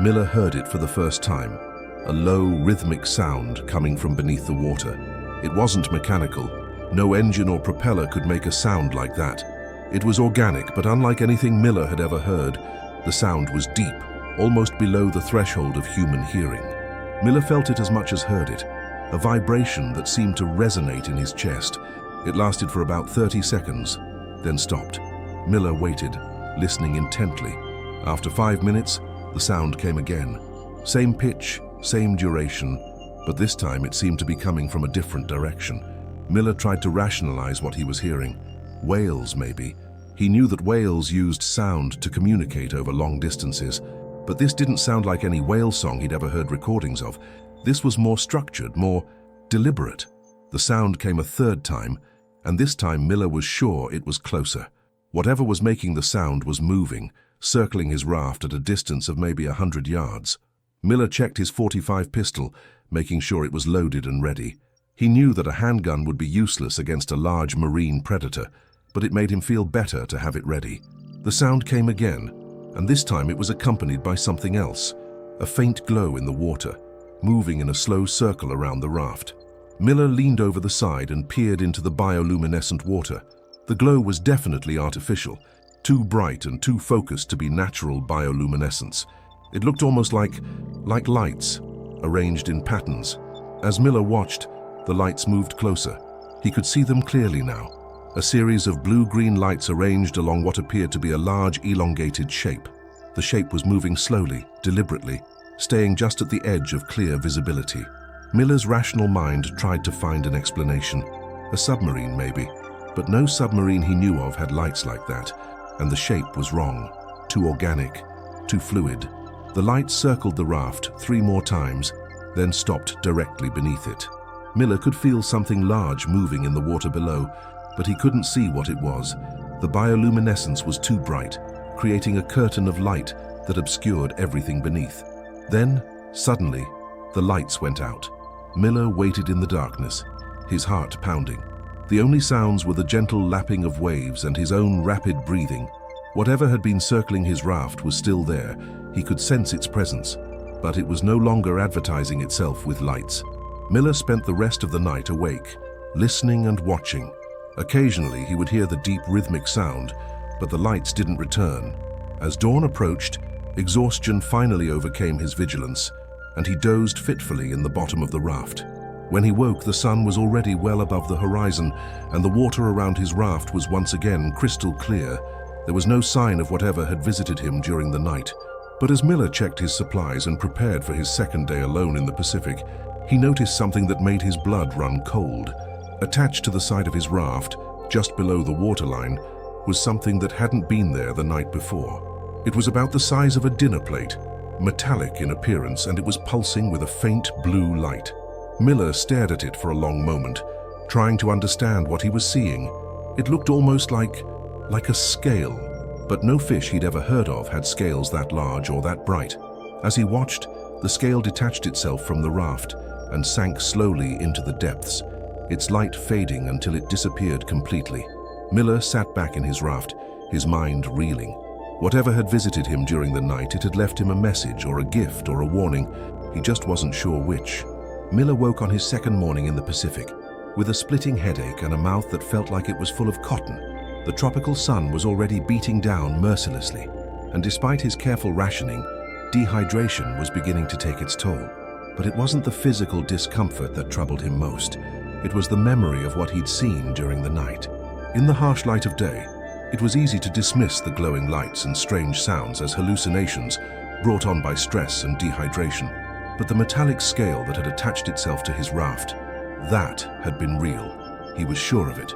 Miller heard it for the first time. A low, rhythmic sound coming from beneath the water. It wasn't mechanical. No engine or propeller could make a sound like that. It was organic, but unlike anything Miller had ever heard, the sound was deep, almost below the threshold of human hearing. Miller felt it as much as heard it, a vibration that seemed to resonate in his chest. It lasted for about 30 seconds, then stopped. Miller waited, listening intently. After 5 minutes, the sound came again. Same pitch, same duration, but this time it seemed to be coming from a different direction. Miller tried to rationalize what he was hearing. Whales, maybe. He knew that whales used sound to communicate over long distances, but this didn't sound like any whale song he'd ever heard recordings of. This was more structured, more deliberate. The sound came a third time, and this time Miller was sure it was closer. Whatever was making the sound was moving, circling his raft at a distance of maybe 100 yards. Miller checked his .45 pistol, making sure it was loaded and ready. He knew that a handgun would be useless against a large marine predator, but it made him feel better to have it ready. The sound came again, and this time it was accompanied by something else, a faint glow in the water, moving in a slow circle around the raft. Miller leaned over the side and peered into the bioluminescent water. The glow was definitely artificial, too bright and too focused to be natural bioluminescence. It looked almost like lights, arranged in patterns. As Miller watched, the lights moved closer. He could see them clearly now. A series of blue-green lights arranged along what appeared to be a large, elongated shape. The shape was moving slowly, deliberately, staying just at the edge of clear visibility. Miller's rational mind tried to find an explanation. A submarine, maybe. But no submarine he knew of had lights like that, and the shape was wrong. Too organic, too fluid. The lights circled the raft 3 more times, then stopped directly beneath it. Miller could feel something large moving in the water below, but he couldn't see what it was. The bioluminescence was too bright, creating a curtain of light that obscured everything beneath. Then, suddenly, the lights went out. Miller waited in the darkness, his heart pounding. The only sounds were the gentle lapping of waves and his own rapid breathing. Whatever had been circling his raft was still there. He could sense its presence, but it was no longer advertising itself with lights. Miller spent the rest of the night awake, listening and watching. Occasionally, he would hear the deep rhythmic sound, but the lights didn't return. As dawn approached, exhaustion finally overcame his vigilance, and he dozed fitfully in the bottom of the raft. When he woke, the sun was already well above the horizon, and the water around his raft was once again crystal clear. There was no sign of whatever had visited him during the night. But as Miller checked his supplies and prepared for his second day alone in the Pacific, he noticed something that made his blood run cold. Attached to the side of his raft, just below the waterline, was something that hadn't been there the night before. It was about the size of a dinner plate, metallic in appearance, and it was pulsing with a faint blue light. Miller stared at it for a long moment, trying to understand what he was seeing. It looked almost like a scale, but no fish he'd ever heard of had scales that large or that bright. As he watched, the scale detached itself from the raft and sank slowly into the depths, its light fading until it disappeared completely. Miller sat back in his raft, his mind reeling. Whatever had visited him during the night, it had left him a message or a gift or a warning. He just wasn't sure which. Miller woke on his second morning in the Pacific, with a splitting headache and a mouth that felt like it was full of cotton. The tropical sun was already beating down mercilessly, and despite his careful rationing, dehydration was beginning to take its toll. But it wasn't the physical discomfort that troubled him most. It was the memory of what he'd seen during the night. In the harsh light of day, it was easy to dismiss the glowing lights and strange sounds as hallucinations brought on by stress and dehydration. But the metallic scale that had attached itself to his raft, that had been real. He was sure of it.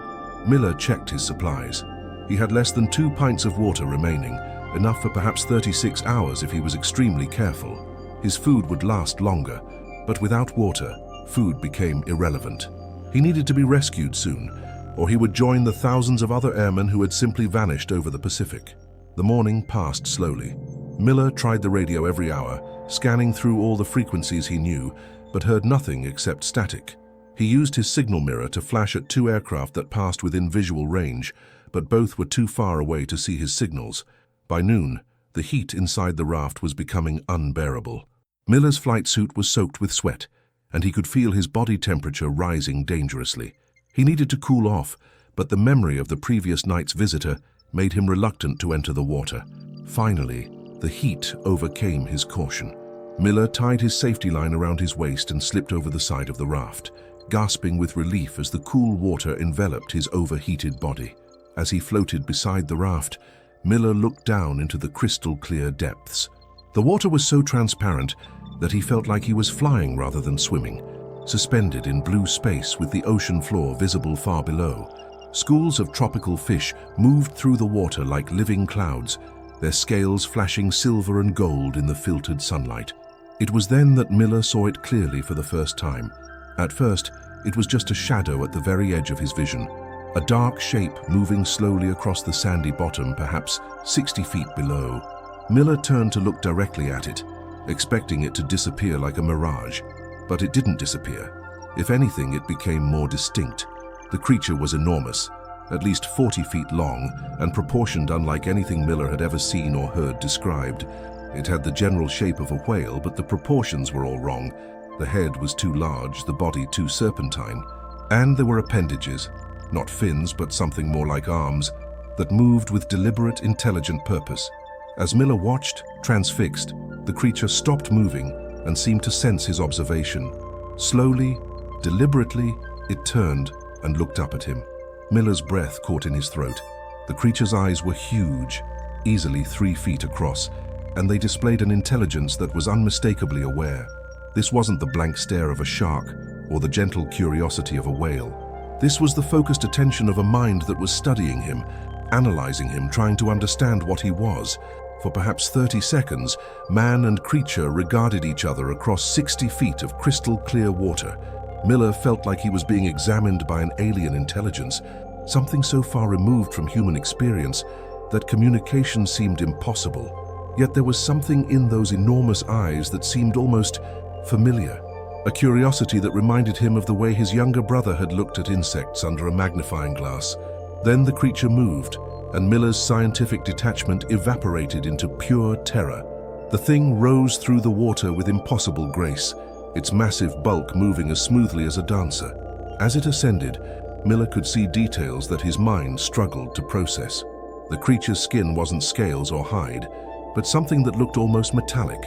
Miller checked his supplies. He had less than 2 pints of water remaining, enough for perhaps 36 hours if he was extremely careful. His food would last longer, but without water, food became irrelevant. He needed to be rescued soon, or he would join the thousands of other airmen who had simply vanished over the Pacific. The morning passed slowly. Miller tried the radio every hour, scanning through all the frequencies he knew, but heard nothing except static. He used his signal mirror to flash at two aircraft that passed within visual range, but both were too far away to see his signals. By noon, the heat inside the raft was becoming unbearable. Miller's flight suit was soaked with sweat, and he could feel his body temperature rising dangerously. He needed to cool off, but the memory of the previous night's visitor made him reluctant to enter the water. Finally, the heat overcame his caution. Miller tied his safety line around his waist and slipped over the side of the raft, gasping with relief as the cool water enveloped his overheated body. As he floated beside the raft, Miller looked down into the crystal-clear depths. The water was so transparent that he felt like he was flying rather than swimming, suspended in blue space with the ocean floor visible far below. Schools of tropical fish moved through the water like living clouds, their scales flashing silver and gold in the filtered sunlight. It was then that Miller saw it clearly for the first time. At first, it was just a shadow at the very edge of his vision, a dark shape moving slowly across the sandy bottom, perhaps 60 feet below. Miller turned to look directly at it, expecting it to disappear like a mirage. But it didn't disappear. If anything, it became more distinct. The creature was enormous, at least 40 feet long, and proportioned unlike anything Miller had ever seen or heard described. It had the general shape of a whale, but the proportions were all wrong. The head was too large, the body too serpentine, and there were appendages, not fins but something more like arms, that moved with deliberate, intelligent purpose. As Miller watched, transfixed, the creature stopped moving and seemed to sense his observation. Slowly, deliberately, it turned and looked up at him. Miller's breath caught in his throat. The creature's eyes were huge, easily 3 feet across, and they displayed an intelligence that was unmistakably aware. This wasn't the blank stare of a shark or the gentle curiosity of a whale. This was the focused attention of a mind that was studying him, analyzing him, trying to understand what he was. For perhaps 30 seconds, man and creature regarded each other across 60 feet of crystal-clear water. Miller felt like he was being examined by an alien intelligence, something so far removed from human experience that communication seemed impossible. Yet there was something in those enormous eyes that seemed almost familiar, a curiosity that reminded him of the way his younger brother had looked at insects under a magnifying glass. Then the creature moved, and Miller's scientific detachment evaporated into pure terror. The thing rose through the water with impossible grace, its massive bulk moving as smoothly as a dancer. As it ascended, Miller could see details that his mind struggled to process. The creature's skin wasn't scales or hide, but something that looked almost metallic,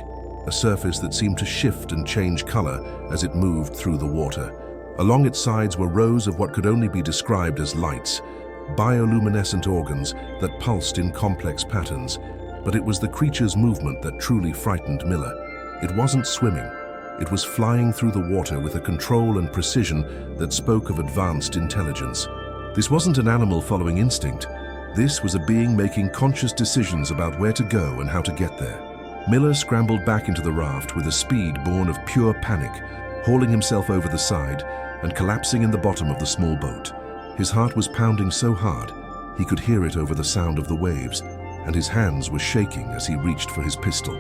a surface that seemed to shift and change color as it moved through the water. Along its sides were rows of what could only be described as lights, bioluminescent organs that pulsed in complex patterns. But it was the creature's movement that truly frightened Miller. It wasn't swimming. It was flying through the water with a control and precision that spoke of advanced intelligence. This wasn't an animal following instinct. This was a being making conscious decisions about where to go and how to get there. Miller scrambled back into the raft with a speed born of pure panic, hauling himself over the side and collapsing in the bottom of the small boat. His heart was pounding so hard, he could hear it over the sound of the waves, and his hands were shaking as he reached for his pistol.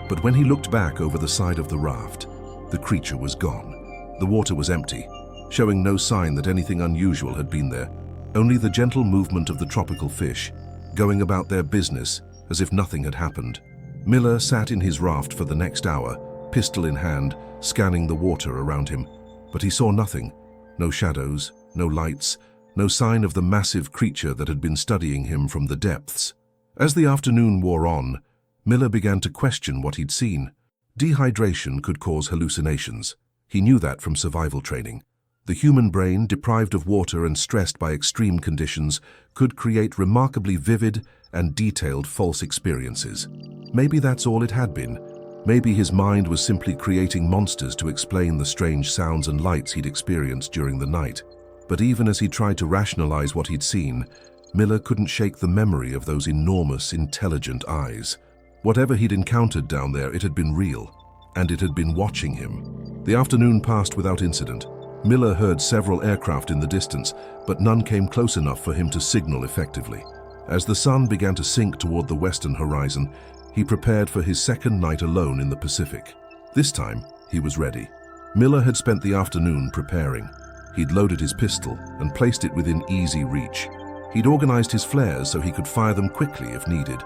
But when he looked back over the side of the raft, the creature was gone. The water was empty, showing no sign that anything unusual had been there, only the gentle movement of the tropical fish, going about their business as if nothing had happened. Miller sat in his raft for the next hour, pistol in hand, scanning the water around him. But he saw nothing. No shadows, no lights, no sign of the massive creature that had been studying him from the depths. As the afternoon wore on, Miller began to question what he'd seen. Dehydration could cause hallucinations. He knew that from survival training. The human brain, deprived of water and stressed by extreme conditions, could create remarkably vivid and detailed false experiences. Maybe that's all it had been. Maybe his mind was simply creating monsters to explain the strange sounds and lights he'd experienced during the night. But even as he tried to rationalize what he'd seen, Miller couldn't shake the memory of those enormous, intelligent eyes. Whatever he'd encountered down there, it had been real, and it had been watching him. The afternoon passed without incident. Miller heard several aircraft in the distance, but none came close enough for him to signal effectively. As the sun began to sink toward the western horizon, he prepared for his second night alone in the Pacific. This time, he was ready. Miller had spent the afternoon preparing. He'd loaded his pistol and placed it within easy reach. He'd organized his flares so he could fire them quickly if needed.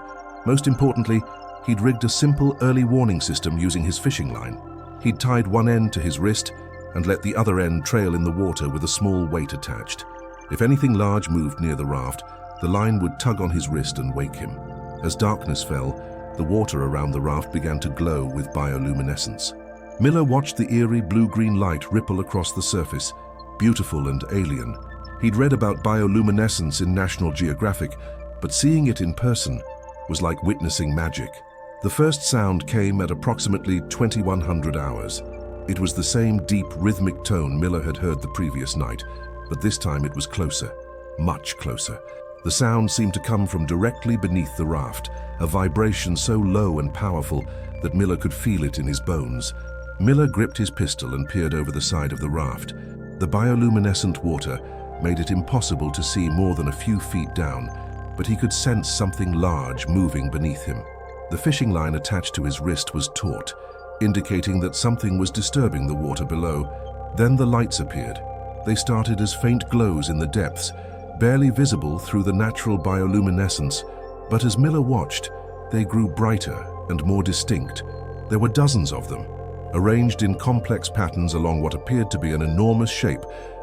Most importantly, he'd rigged a simple early warning system using his fishing line. He'd tied one end to his wrist and let the other end trail in the water with a small weight attached. If anything large moved near the raft, the line would tug on his wrist and wake him. As darkness fell, the water around the raft began to glow with bioluminescence. Miller watched the eerie blue-green light ripple across the surface, beautiful and alien. He'd read about bioluminescence in National Geographic, but seeing it in person was like witnessing magic. The first sound came at approximately 2100 hours. It was the same deep, rhythmic tone Miller had heard the previous night, but this time it was closer, much closer. The sound seemed to come from directly beneath the raft, a vibration so low and powerful that Miller could feel it in his bones. Miller gripped his pistol and peered over the side of the raft. The bioluminescent water made it impossible to see more than a few feet down, but he could sense something large moving beneath him. The fishing line attached to his wrist was taut, indicating that something was disturbing the water below. Then the lights appeared. They started as faint glows in the depths, barely visible through the natural bioluminescence, but as Miller watched, they grew brighter and more distinct. There were dozens of them, arranged in complex patterns along what appeared to be an enormous shape,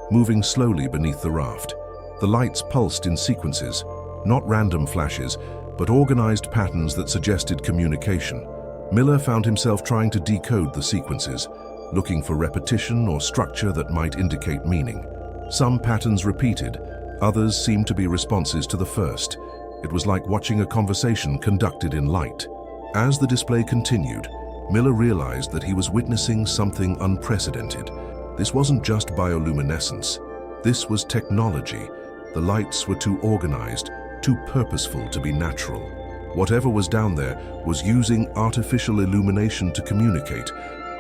moving slowly beneath the raft. The lights pulsed in sequences, not random flashes, but organized patterns that suggested communication. Miller found himself trying to decode the sequences, looking for repetition or structure that might indicate meaning. Some patterns repeated, others seemed to be responses to the first. It was like watching a conversation conducted in light. As the display continued, Miller realized that he was witnessing something unprecedented. This wasn't just bioluminescence. This was technology. The lights were too organized, too purposeful to be natural. Whatever was down there was using artificial illumination to communicate,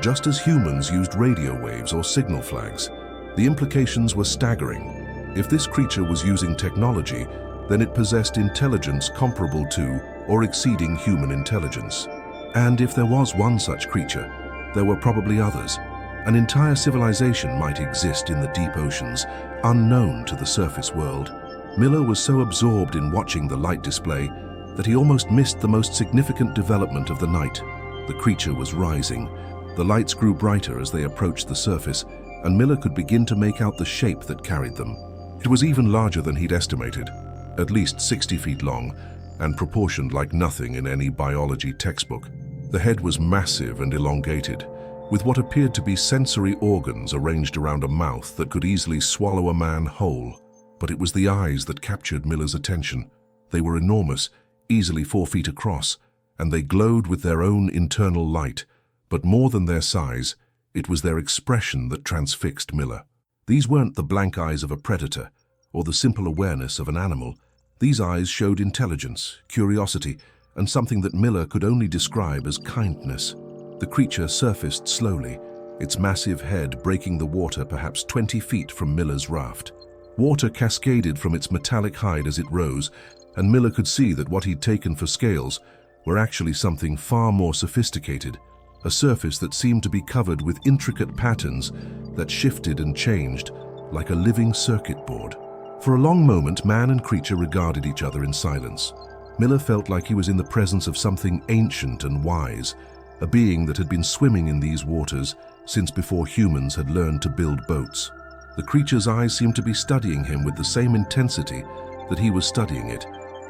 just as humans used radio waves or signal flags. The implications were staggering. If this creature was using technology, then it possessed intelligence comparable to or exceeding human intelligence. And if there was one such creature, there were probably others. An entire civilization might exist in the deep oceans, unknown to the surface world. Miller was so absorbed in watching the light display that he almost missed the most significant development of the night. The creature was rising. The lights grew brighter as they approached the surface, and Miller could begin to make out the shape that carried them. It was even larger than he'd estimated, at least 60 feet long, and proportioned like nothing in any biology textbook. The head was massive and elongated, with what appeared to be sensory organs arranged around a mouth that could easily swallow a man whole. But it was the eyes that captured Miller's attention. They were enormous, easily 4 feet across, and they glowed with their own internal light. But more than their size, it was their expression that transfixed Miller. These weren't the blank eyes of a predator, or the simple awareness of an animal. These eyes showed intelligence, curiosity, and something that Miller could only describe as kindness. The creature surfaced slowly, its massive head breaking the water perhaps 20 feet from Miller's raft. Water cascaded from its metallic hide as it rose, and Miller could see that what he'd taken for scales were actually something far more sophisticated, a surface that seemed to be covered with intricate patterns that shifted and changed like a living circuit board. For a long moment, man and creature regarded each other in silence. Miller felt like he was in the presence of something ancient and wise, a being that had been swimming in these waters since before humans had learned to build boats. The creature's eyes seemed to be studying him with the same intensity that he was studying it,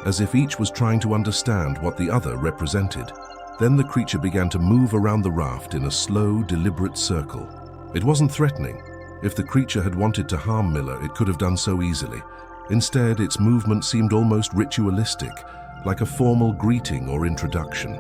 as if each was trying to understand what the other represented. Then the creature began to move around the raft in a slow, deliberate circle. It wasn't threatening. If the creature had wanted to harm Miller, it could have done so easily. Instead, its movement seemed almost ritualistic, like a formal greeting or introduction.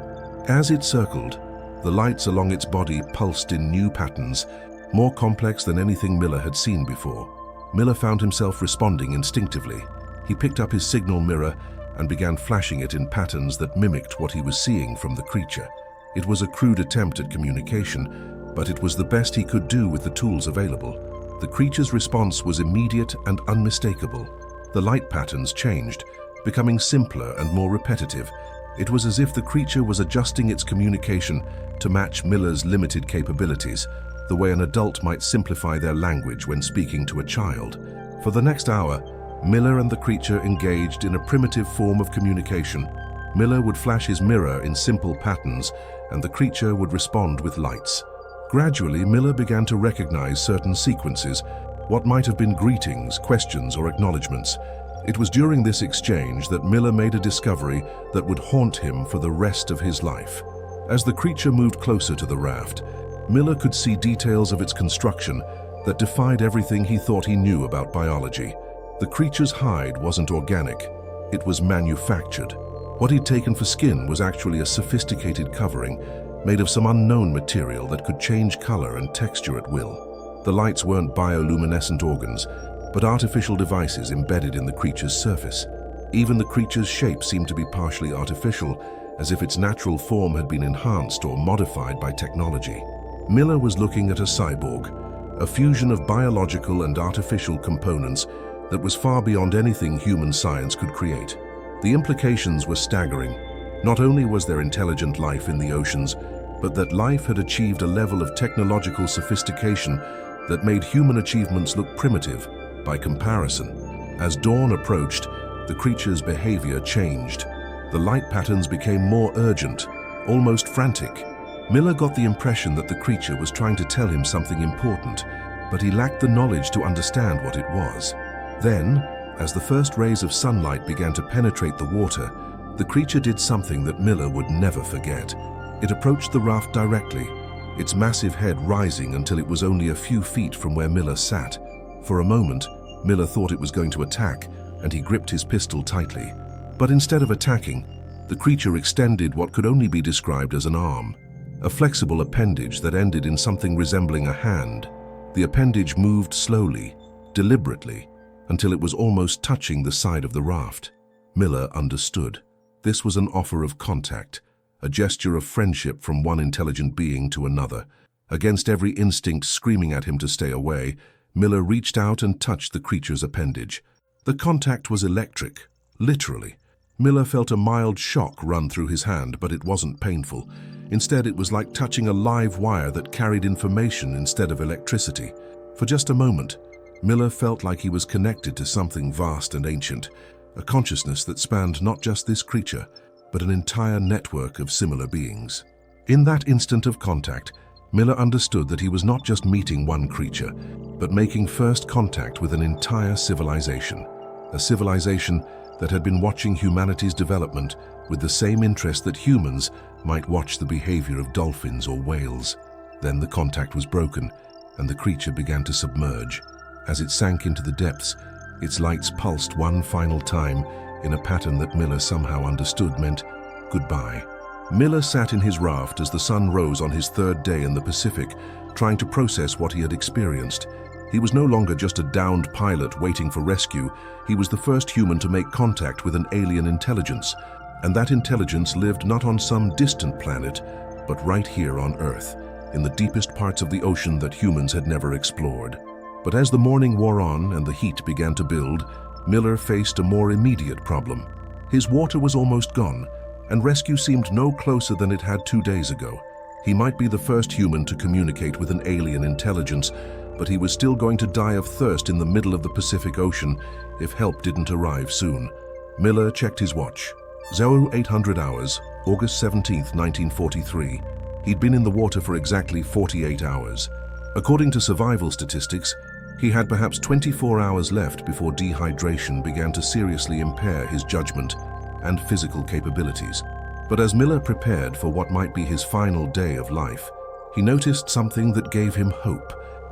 As it circled, the lights along its body pulsed in new patterns, more complex than anything Miller had seen before. Miller found himself responding instinctively. He picked up his signal mirror and began flashing it in patterns that mimicked what he was seeing from the creature. It was a crude attempt at communication, but it was the best he could do with the tools available. The creature's response was immediate and unmistakable. The light patterns changed, becoming simpler and more repetitive. It was as if the creature was adjusting its communication to match Miller's limited capabilities. the way an adult might simplify their language when speaking to a child. For the next hour, Miller and the creature engaged in a primitive form of communication. Miller would flash his mirror in simple patterns, and the creature would respond with lights. Gradually, Miller began to recognize certain sequences, what might have been greetings, questions, or acknowledgements. It was during this exchange that Miller made a discovery that would haunt him for the rest of his life. As the creature moved closer to the raft, Miller could see details of its construction that defied everything he thought he knew about biology. The creature's hide wasn't organic, it was manufactured. What he'd taken for skin was actually a sophisticated covering made of some unknown material that could change color and texture at will. The lights weren't bioluminescent organs, but artificial devices embedded in the creature's surface. Even the creature's shape seemed to be partially artificial, as if its natural form had been enhanced or modified by technology. Miller was looking at a cyborg, a fusion of biological and artificial components that was far beyond anything human science could create. The implications were staggering. Not only was there intelligent life in the oceans, but that life had achieved a level of technological sophistication that made human achievements look primitive by comparison. As dawn approached, the creature's behavior changed. The light patterns became more urgent, almost frantic. Miller got the impression that the creature was trying to tell him something important, but he lacked the knowledge to understand what it was. Then, as the first rays of sunlight began to penetrate the water, the creature did something that Miller would never forget. It approached the raft directly, its massive head rising until it was only a few feet from where Miller sat. For a moment, Miller thought it was going to attack, and he gripped his pistol tightly. But instead of attacking, the creature extended what could only be described as an arm, a flexible appendage that ended in something resembling a hand. The appendage moved slowly, deliberately, until it was almost touching the side of the raft. Miller understood. This was an offer of contact, a gesture of friendship from one intelligent being to another. Against every instinct screaming at him to stay away, Miller reached out and touched the creature's appendage. The contact was electric, literally. Miller felt a mild shock run through his hand, but it wasn't painful. Instead, it was like touching a live wire that carried information instead of electricity. For just a moment, Miller felt like he was connected to something vast and ancient, a consciousness that spanned not just this creature, but an entire network of similar beings. In that instant of contact, Miller understood that he was not just meeting one creature, but making first contact with an entire civilization. A civilization that had been watching humanity's development with the same interest that humans might watch the behavior of dolphins or whales. Then the contact was broken, and the creature began to submerge. As it sank into the depths, its lights pulsed one final time in a pattern that Miller somehow understood meant goodbye. Miller sat in his raft as the sun rose on his third day in the Pacific, trying to process what he had experienced. He was no longer just a downed pilot waiting for rescue. He was the first human to make contact with an alien intelligence, and that intelligence lived not on some distant planet, but right here on Earth, in the deepest parts of the ocean that humans had never explored. But as the morning wore on and the heat began to build, Miller faced a more immediate problem. His water was almost gone, and rescue seemed no closer than it had 2 days ago. He might be the first human to communicate with an alien intelligence, but he was still going to die of thirst in the middle of the Pacific Ocean if help didn't arrive soon. Miller checked his watch. 0800 hours, August 17, 1943. He'd been in the water for exactly 48 hours. According to survival statistics, he had perhaps 24 hours left before dehydration began to seriously impair his judgment and physical capabilities. But as Miller prepared for what might be his final day of life, he noticed something that gave him hope.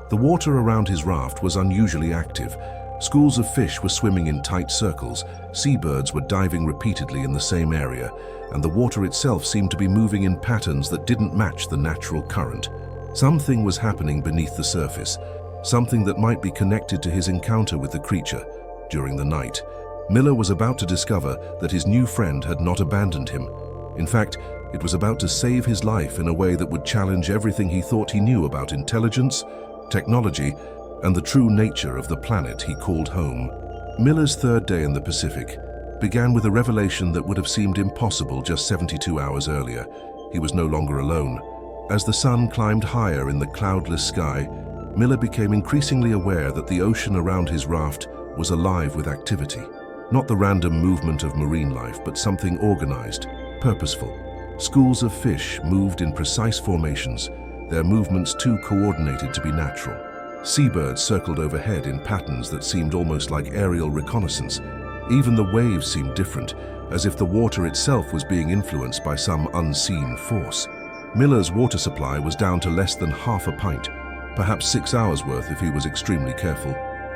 The water around his raft was unusually active. Schools of fish were swimming in tight circles, seabirds were diving repeatedly in the same area, and the water itself seemed to be moving in patterns that didn't match the natural current. Something was happening beneath the surface, something that might be connected to his encounter with the creature during the night. Miller was about to discover that his new friend had not abandoned him. In fact, it was about to save his life in a way that would challenge everything he thought he knew about intelligence, technology, and the true nature of the planet he called home. Miller's third day in the Pacific began with a revelation that would have seemed impossible just 72 hours earlier. He was no longer alone. As the sun climbed higher in the cloudless sky, Miller became increasingly aware that the ocean around his raft was alive with activity. Not the random movement of marine life, but something organized, purposeful. Schools of fish moved in precise formations, their movements too coordinated to be natural. Seabirds circled overhead in patterns that seemed almost like aerial reconnaissance. Even the waves seemed different, as if the water itself was being influenced by some unseen force. Miller's water supply was down to less than half a pint, perhaps 6 hours worth if he was extremely careful.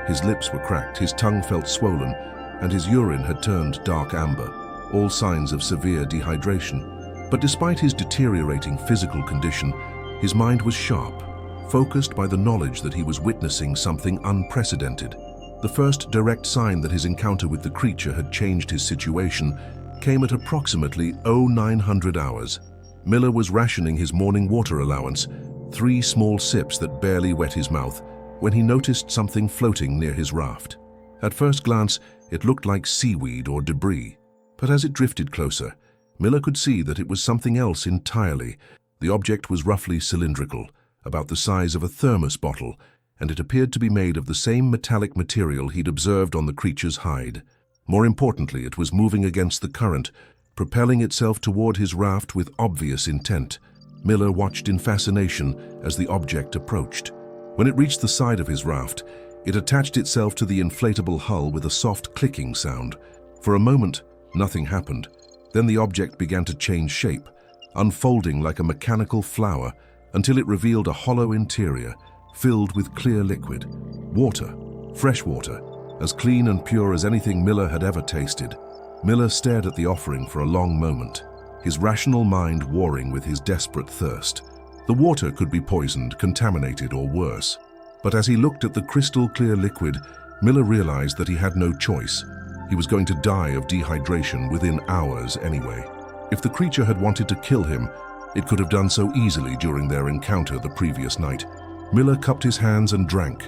His lips were cracked, his tongue felt swollen, and his urine had turned dark amber, all signs of severe dehydration. But despite his deteriorating physical condition, his mind was sharp, focused by the knowledge that he was witnessing something unprecedented. The first direct sign that his encounter with the creature had changed his situation came at approximately 0900 hours. Miller was rationing his morning water allowance, 3 small sips that barely wet his mouth, when he noticed something floating near his raft. At first glance, it looked like seaweed or debris, but as it drifted closer, Miller could see that it was something else entirely. The object was roughly cylindrical, about the size of a thermos bottle, and it appeared to be made of the same metallic material he'd observed on the creature's hide. More importantly, it was moving against the current, propelling itself toward his raft with obvious intent. Miller watched in fascination as the object approached. When it reached the side of his raft, it attached itself to the inflatable hull with a soft clicking sound. For a moment, nothing happened. Then the object began to change shape, unfolding like a mechanical flower until it revealed a hollow interior filled with clear liquid. Water, fresh water, as clean and pure as anything Miller had ever tasted. Miller stared at the offering for a long moment, his rational mind warring with his desperate thirst. The water could be poisoned, contaminated, or worse. But as he looked at the crystal-clear liquid, Miller realized that he had no choice. He was going to die of dehydration within hours anyway. If the creature had wanted to kill him, it could have done so easily during their encounter the previous night. Miller cupped his hands and drank.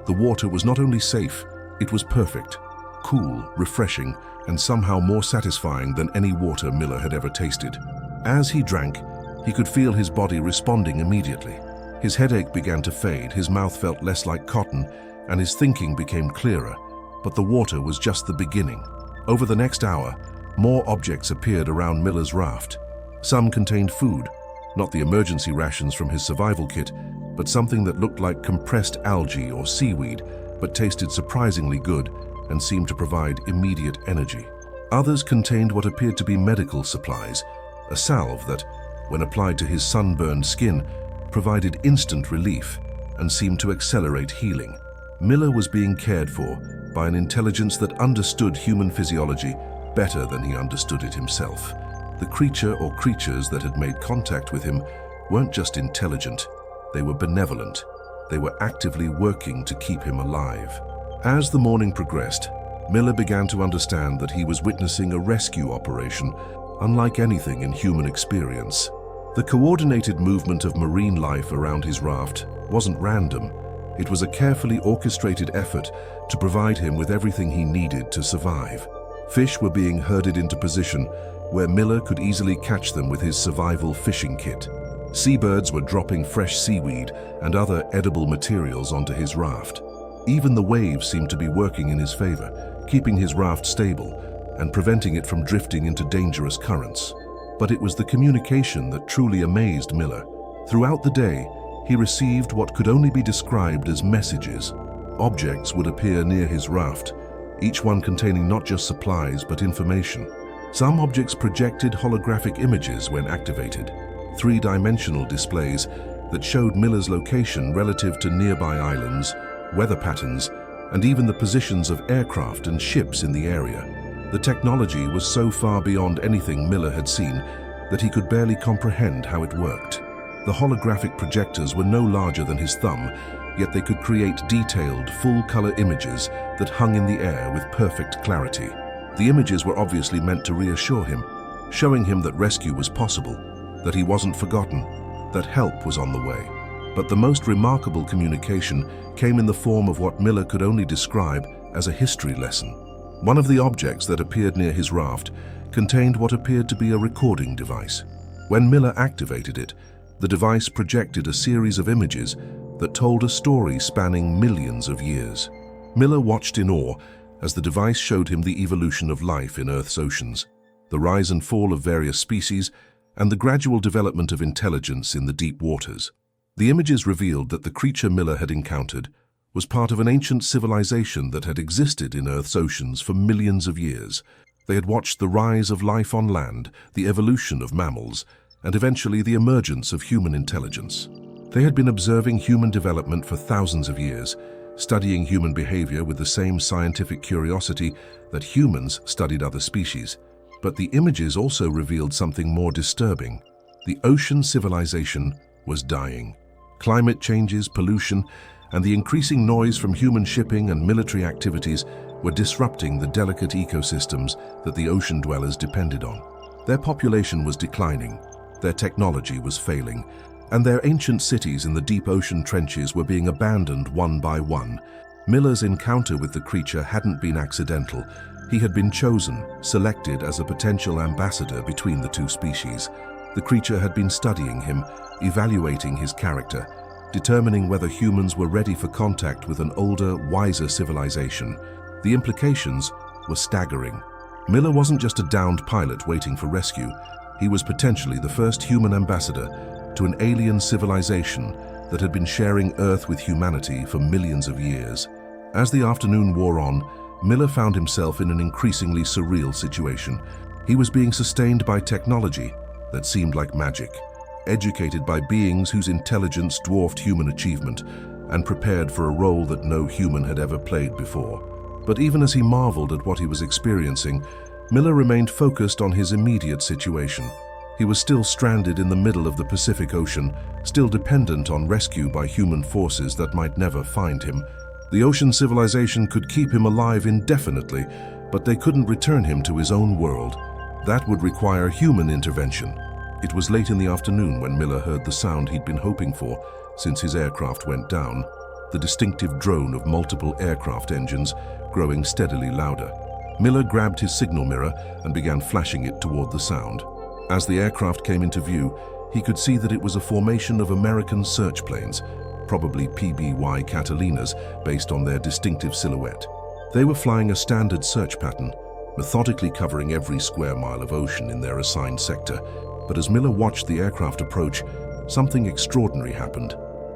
The water was not only safe, it was perfect, cool, refreshing, and somehow more satisfying than any water Miller had ever tasted. As he drank, he could feel his body responding immediately. His headache began to fade, his mouth felt less like cotton, and his thinking became clearer. But the water was just the beginning. Over the next hour, more objects appeared around Miller's raft. Some contained food, not the emergency rations from his survival kit, but something that looked like compressed algae or seaweed, but tasted surprisingly good and seemed to provide immediate energy. Others contained what appeared to be medical supplies, a salve that, when applied to his sunburned skin, provided instant relief and seemed to accelerate healing. Miller was being cared for by an intelligence that understood human physiology better than he understood it himself. The creature or creatures that had made contact with him weren't just intelligent, they were benevolent. They were actively working to keep him alive. As the morning progressed, Miller began to understand that he was witnessing a rescue operation unlike anything in human experience. The coordinated movement of marine life around his raft wasn't random. It was a carefully orchestrated effort to provide him with everything he needed to survive. Fish were being herded into position where Miller could easily catch them with his survival fishing kit. Seabirds were dropping fresh seaweed and other edible materials onto his raft. Even the waves seemed to be working in his favor, keeping his raft stable and preventing it from drifting into dangerous currents. But it was the communication that truly amazed Miller. Throughout the day, he received what could only be described as messages. Objects would appear near his raft, each one containing not just supplies but information. Some objects projected holographic images when activated, 3-dimensional displays that showed Miller's location relative to nearby islands, weather patterns, and even the positions of aircraft and ships in the area. The technology was so far beyond anything Miller had seen that he could barely comprehend how it worked. The holographic projectors were no larger than his thumb, yet they could create detailed, full-color images that hung in the air with perfect clarity. The images were obviously meant to reassure him, showing him that rescue was possible, that he wasn't forgotten, that help was on the way. But the most remarkable communication came in the form of what Miller could only describe as a history lesson. One of the objects that appeared near his raft contained what appeared to be a recording device. When Miller activated it, The device projected a series of images that told a story spanning millions of years. Miller watched in awe as the device showed him the evolution of life in Earth's oceans, the rise and fall of various species, and the gradual development of intelligence in the deep waters. The images revealed that the creature Miller had encountered was part of an ancient civilization that had existed in Earth's oceans for millions of years. They had watched the rise of life on land, the evolution of mammals, and eventually the emergence of human intelligence. They had been observing human development for thousands of years, studying human behavior with the same scientific curiosity that humans studied other species. But the images also revealed something more disturbing. The ocean civilization was dying. Climate changes, pollution, and the increasing noise from human shipping and military activities were disrupting the delicate ecosystems that the ocean dwellers depended on. Their population was declining, their technology was failing, and their ancient cities in the deep ocean trenches were being abandoned one by one. Miller's encounter with the creature hadn't been accidental. He had been chosen, selected as a potential ambassador between the two species. The creature had been studying him, evaluating his character, determining whether humans were ready for contact with an older, wiser civilization. The implications were staggering. Miller wasn't just a downed pilot waiting for rescue. He was potentially the first human ambassador to an alien civilization that had been sharing Earth with humanity for millions of years. As the afternoon wore on, Miller found himself in an increasingly surreal situation. He was being sustained by technology that seemed like magic, educated by beings whose intelligence dwarfed human achievement, and prepared for a role that no human had ever played before. But even as he marveled at what he was experiencing, Miller remained focused on his immediate situation. He was still stranded in the middle of the Pacific Ocean, still dependent on rescue by human forces that might never find him. The ocean civilization could keep him alive indefinitely, but they couldn't return him to his own world. That would require human intervention. It was late in the afternoon when Miller heard the sound he'd been hoping for since his aircraft went down, the distinctive drone of multiple aircraft engines growing steadily louder. Miller grabbed his signal mirror and began flashing it toward the sound. As the aircraft came into view, he could see that it was a formation of American search planes, probably PBY Catalinas based on their distinctive silhouette. They were flying a standard search pattern, methodically covering every square mile of ocean in their assigned sector. But as Miller watched the aircraft approach, something extraordinary happened.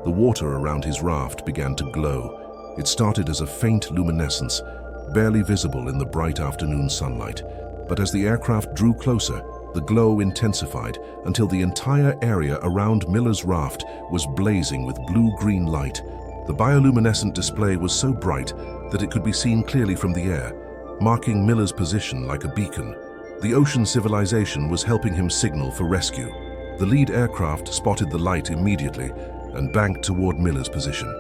The water around his raft began to glow. It started as a faint luminescence, barely visible in the bright afternoon sunlight. But as the aircraft drew closer, the glow intensified until the entire area around Miller's raft was blazing with blue-green light. The bioluminescent display was so bright that it could be seen clearly from the air, marking Miller's position like a beacon. The ocean civilization was helping him signal for rescue. The lead aircraft spotted the light immediately and banked toward Miller's position.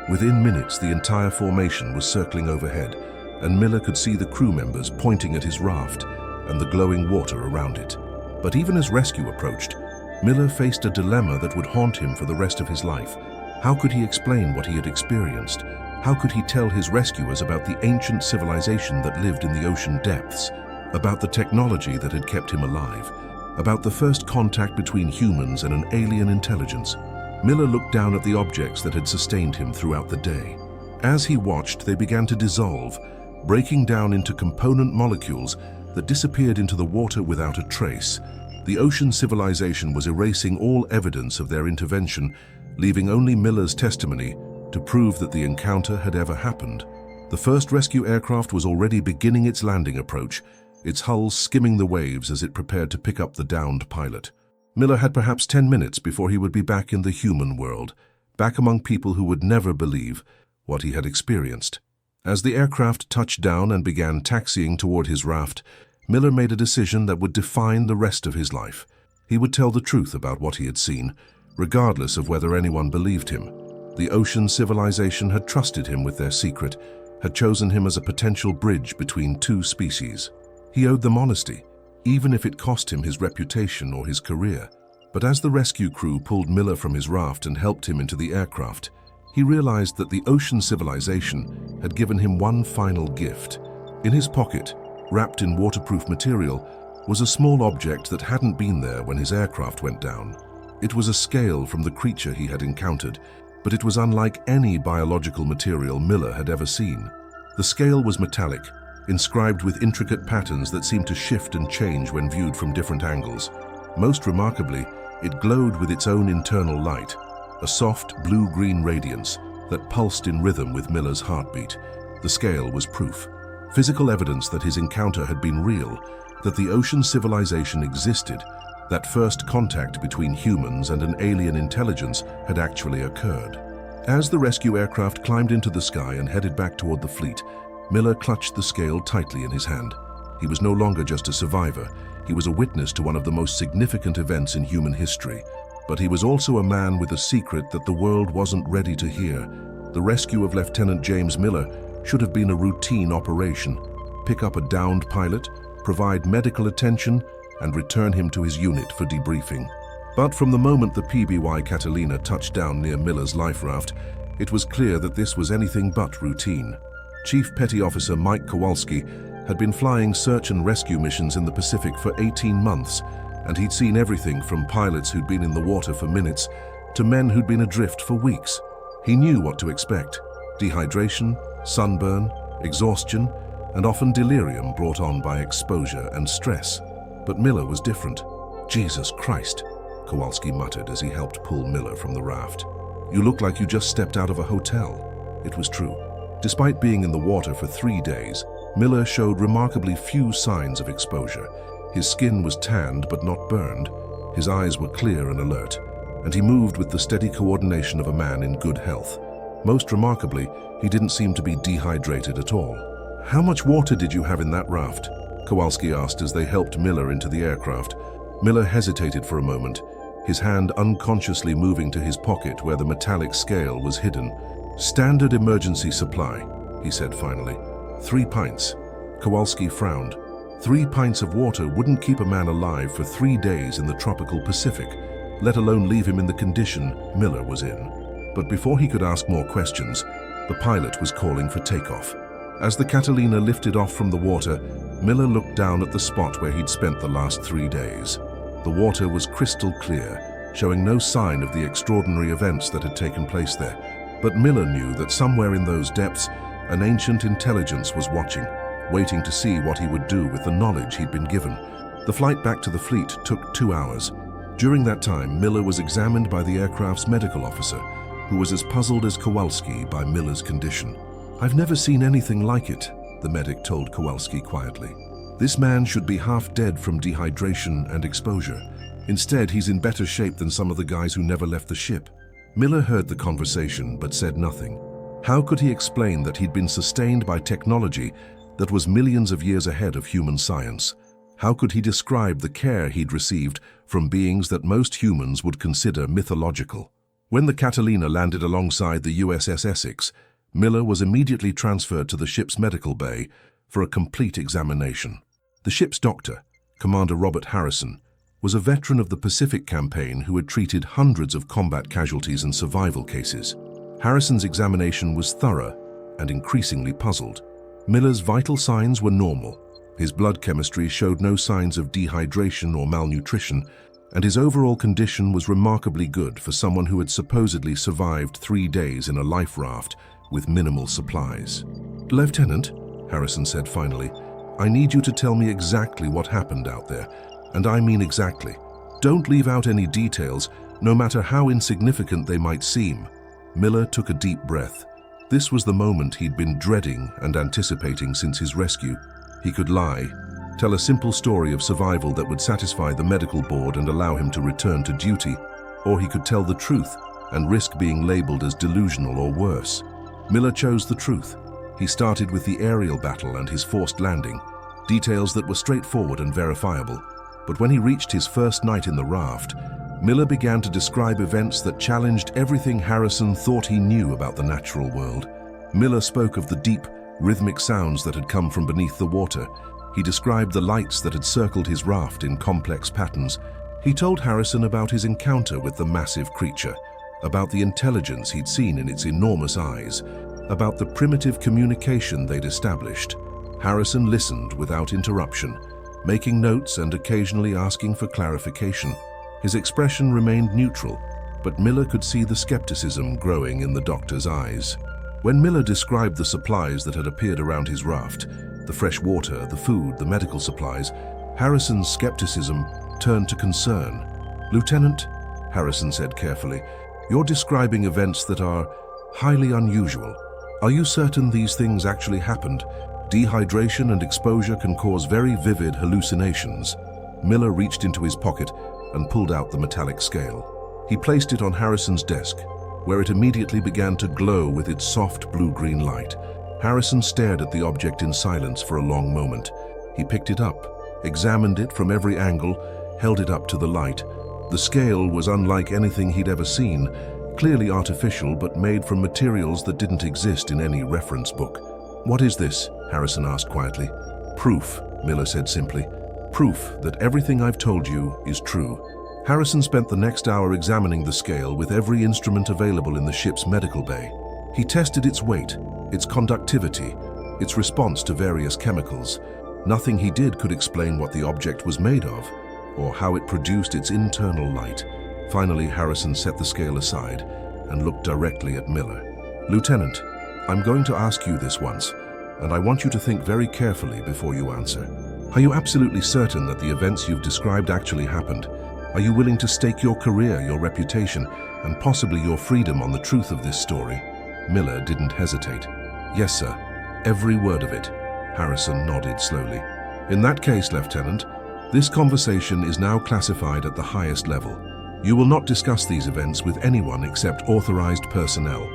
Within minutes, the entire formation was circling overhead, and Miller could see the crew members pointing at his raft and the glowing water around it. But even as rescue approached, Miller faced a dilemma that would haunt him for the rest of his life. How could he explain what he had experienced? How could he tell his rescuers about the ancient civilization that lived in the ocean depths, about the technology that had kept him alive, about the first contact between humans and an alien intelligence? Miller looked down at the objects that had sustained him throughout the day. As he watched, they began to dissolve, breaking down into component molecules that disappeared into the water without a trace. The ocean civilization was erasing all evidence of their intervention, leaving only Miller's testimony to prove that the encounter had ever happened. The first rescue aircraft was already beginning its landing approach, its hull skimming the waves as it prepared to pick up the downed pilot. Miller had perhaps 10 minutes before he would be back in the human world, back among people who would never believe what he had experienced. As the aircraft touched down and began taxiing toward his raft, Miller made a decision that would define the rest of his life. He would tell the truth about what he had seen, regardless of whether anyone believed him. The ocean civilization had trusted him with their secret, had chosen him as a potential bridge between two species. He owed them honesty, even if it cost him his reputation or his career. But as the rescue crew pulled Miller from his raft and helped him into the aircraft, he realized that the ocean civilization had given him one final gift. In his pocket, wrapped in waterproof material, was a small object that hadn't been there when his aircraft went down. It was a scale from the creature he had encountered, but it was unlike any biological material Miller had ever seen. The scale was metallic, inscribed with intricate patterns that seemed to shift and change when viewed from different angles. Most remarkably, it glowed with its own internal light, a soft blue-green radiance that pulsed in rhythm with Miller's heartbeat. The scale was proof, physical evidence that his encounter had been real, that the ocean civilization existed, that first contact between humans and an alien intelligence had actually occurred. As the rescue aircraft climbed into the sky and headed back toward the fleet, Miller clutched the scale tightly in his hand. He was no longer just a survivor. He was a witness to one of the most significant events in human history. But he was also a man with a secret that the world wasn't ready to hear. The rescue of Lieutenant James Miller should have been a routine operation. Pick up a downed pilot, provide medical attention, and return him to his unit for debriefing. But from the moment the PBY Catalina touched down near Miller's life raft, it was clear that this was anything but routine. Chief Petty Officer Mike Kowalski had been flying search and rescue missions in the Pacific for 18 months, and he'd seen everything from pilots who'd been in the water for minutes to men who'd been adrift for weeks. He knew what to expect: dehydration, sunburn, exhaustion, and often delirium brought on by exposure and stress. But Miller was different. "Jesus Christ," Kowalski muttered as he helped pull Miller from the raft. "You look like you just stepped out of a hotel." It was true. Despite being in the water for 3 days, Miller showed remarkably few signs of exposure. His skin was tanned but not burned. His eyes were clear and alert, and he moved with the steady coordination of a man in good health. Most remarkably, he didn't seem to be dehydrated at all. "How much water did you have in that raft?" Kowalski asked as they helped Miller into the aircraft. Miller hesitated for a moment, his hand unconsciously moving to his pocket where the metallic scale was hidden. "Standard emergency supply," he said finally. 3 pints. Kowalski frowned. 3 pints of water wouldn't keep a man alive for 3 days in the tropical Pacific, let alone leave him in the condition Miller was in. But before he could ask more questions, the pilot was calling for takeoff. As the Catalina lifted off from the water, Miller looked down at the spot where he'd spent the last 3 days. The water was crystal clear, showing no sign of the extraordinary events that had taken place there. But Miller knew that somewhere in those depths, an ancient intelligence was watching, waiting to see what he would do with the knowledge he'd been given. The flight back to the fleet took 2 hours. During that time, Miller was examined by the aircraft's medical officer, who was as puzzled as Kowalski by Miller's condition. "I've never seen anything like it," the medic told Kowalski quietly. "This man should be half dead from dehydration and exposure. Instead, he's in better shape than some of the guys who never left the ship." Miller heard the conversation but said nothing. How could he explain that he'd been sustained by technology that was millions of years ahead of human science? How could he describe the care he'd received from beings that most humans would consider mythological? When the Catalina landed alongside the USS Essex, Miller was immediately transferred to the ship's medical bay for a complete examination. The ship's doctor, Commander Robert Harrison, was a veteran of the Pacific campaign who had treated hundreds of combat casualties and survival cases. Harrison's examination was thorough and increasingly puzzled. Miller's vital signs were normal. His blood chemistry showed no signs of dehydration or malnutrition, and his overall condition was remarkably good for someone who had supposedly survived 3 days in a life raft with minimal supplies. "Lieutenant," Harrison said finally, "I need you to tell me exactly what happened out there. And I mean exactly. Don't leave out any details, no matter how insignificant they might seem." Miller took a deep breath. This was the moment he'd been dreading and anticipating since his rescue. He could lie, tell a simple story of survival that would satisfy the medical board and allow him to return to duty, or he could tell the truth and risk being labeled as delusional or worse. Miller chose the truth. He started with the aerial battle and his forced landing, details that were straightforward and verifiable. But when he reached his first night in the raft, Miller began to describe events that challenged everything Harrison thought he knew about the natural world. Miller spoke of the deep, rhythmic sounds that had come from beneath the water. He described the lights that had circled his raft in complex patterns. He told Harrison about his encounter with the massive creature, about the intelligence he'd seen in its enormous eyes, about the primitive communication they'd established. Harrison listened without interruption, making notes and occasionally asking for clarification. His expression remained neutral, but Miller could see the skepticism growing in the doctor's eyes. When Miller described the supplies that had appeared around his raft, the fresh water, the food, the medical supplies, Harrison's skepticism turned to concern. "Lieutenant," Harrison said carefully, "you're describing events that are highly unusual. Are you certain these things actually happened? Dehydration and exposure can cause very vivid hallucinations." Miller reached into his pocket and pulled out the metallic scale. He placed it on Harrison's desk, where it immediately began to glow with its soft blue-green light. Harrison stared at the object in silence for a long moment. He picked it up, examined it from every angle, held it up to the light. The scale was unlike anything he'd ever seen, clearly artificial but made from materials that didn't exist in any reference book. "What is this?" Harrison asked quietly. "Proof," Miller said simply. "Proof that everything I've told you is true." Harrison spent the next hour examining the scale with every instrument available in the ship's medical bay. He tested its weight, its conductivity, its response to various chemicals. Nothing he did could explain what the object was made of, or how it produced its internal light. Finally, Harrison set the scale aside and looked directly at Miller. "Lieutenant, I'm going to ask you this once, and I want you to think very carefully before you answer. Are you absolutely certain that the events you've described actually happened? Are you willing to stake your career, your reputation, and possibly your freedom on the truth of this story?" Miller didn't hesitate. "Yes, sir. Every word of it." Harrison nodded slowly. "In that case, Lieutenant, this conversation is now classified at the highest level. You will not discuss these events with anyone except authorized personnel.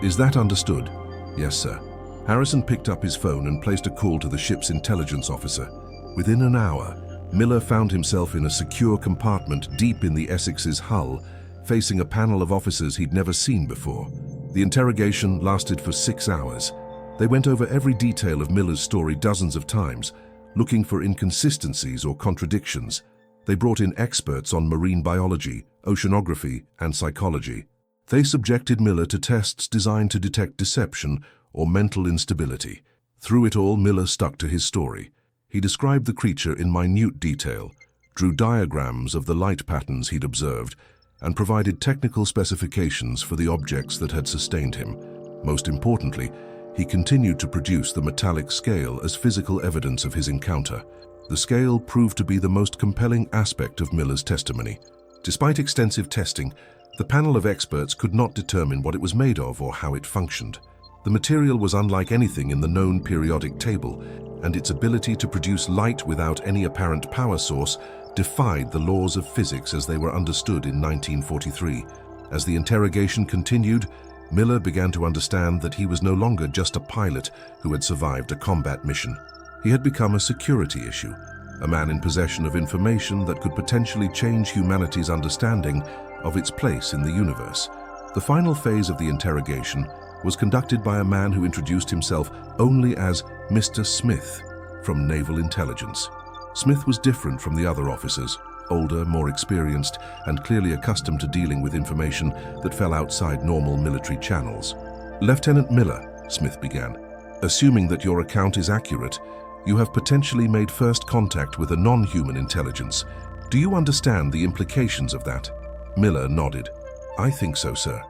Is that understood?" "Yes, sir." Harrison picked up his phone and placed a call to the ship's intelligence officer. Within an hour, Miller found himself in a secure compartment deep in the Essex's hull, facing a panel of officers he'd never seen before. The interrogation lasted for 6 hours. They went over every detail of Miller's story dozens of times, looking for inconsistencies or contradictions. They brought in experts on marine biology, oceanography, and psychology. They subjected Miller to tests designed to detect deception or mental instability. Through it all, Miller stuck to his story. He described the creature in minute detail, drew diagrams of the light patterns he'd observed, and provided technical specifications for the objects that had sustained him. Most importantly, he continued to produce the metallic scale as physical evidence of his encounter. The scale proved to be the most compelling aspect of Miller's testimony. Despite extensive testing, the panel of experts could not determine what it was made of or how it functioned. The material was unlike anything in the known periodic table, and its ability to produce light without any apparent power source defied the laws of physics as they were understood in 1943. As the interrogation continued, Miller began to understand that he was no longer just a pilot who had survived a combat mission. He had become a security issue, a man in possession of information that could potentially change humanity's understanding of its place in the universe. The final phase of the interrogation was conducted by a man who introduced himself only as Mr. Smith from Naval Intelligence. Smith was different from the other officers, older, more experienced, and clearly accustomed to dealing with information that fell outside normal military channels. "Lieutenant Miller," Smith began, "assuming that your account is accurate, you have potentially made first contact with a non-human intelligence. Do you understand the implications of that?" Miller nodded. "I think so, sir."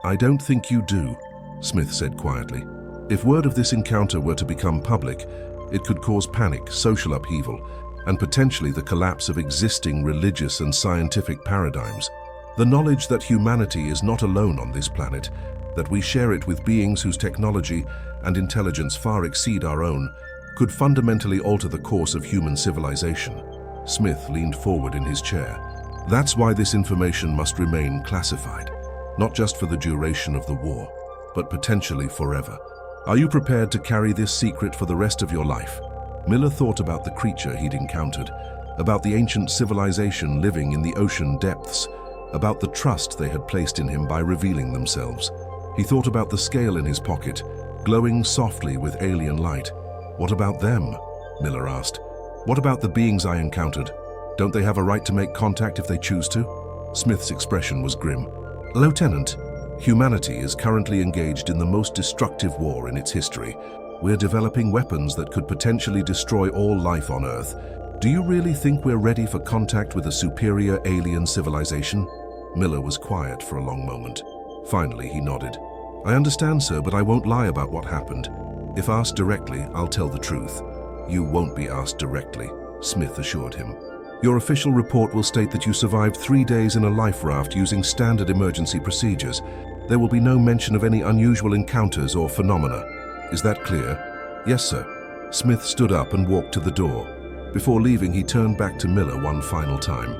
"I don't think you do," Smith said quietly. "If word of this encounter were to become public, it could cause panic, social upheaval, and potentially the collapse of existing religious and scientific paradigms. The knowledge that humanity is not alone on this planet, that we share it with beings whose technology and intelligence far exceed our own, could fundamentally alter the course of human civilization." Smith leaned forward in his chair. "That's why this information must remain classified, not just for the duration of the war, but potentially forever. Are you prepared to carry this secret for the rest of your life?" Miller thought about the creature he'd encountered, about the ancient civilization living in the ocean depths, about the trust they had placed in him by revealing themselves. He thought about the scale in his pocket, glowing softly with alien light. "What about them?" Miller asked. "What about the beings I encountered? Don't they have a right to make contact if they choose to?" Smith's expression was grim. "Lieutenant, humanity is currently engaged in the most destructive war in its history. We're developing weapons that could potentially destroy all life on Earth. "Do you really think we're ready for contact with a superior alien civilization?" Miller was quiet for a long moment. Finally, he nodded. "I understand, sir, but I won't lie about what happened. If asked directly, I'll tell the truth." "You won't be asked directly," Smith assured him. "Your official report will state that you survived 3 days in a life raft using standard emergency procedures. There will be no mention of any unusual encounters or phenomena. Is that clear?" "Yes, sir." Smith stood up and walked to the door. Before leaving, he turned back to Miller one final time.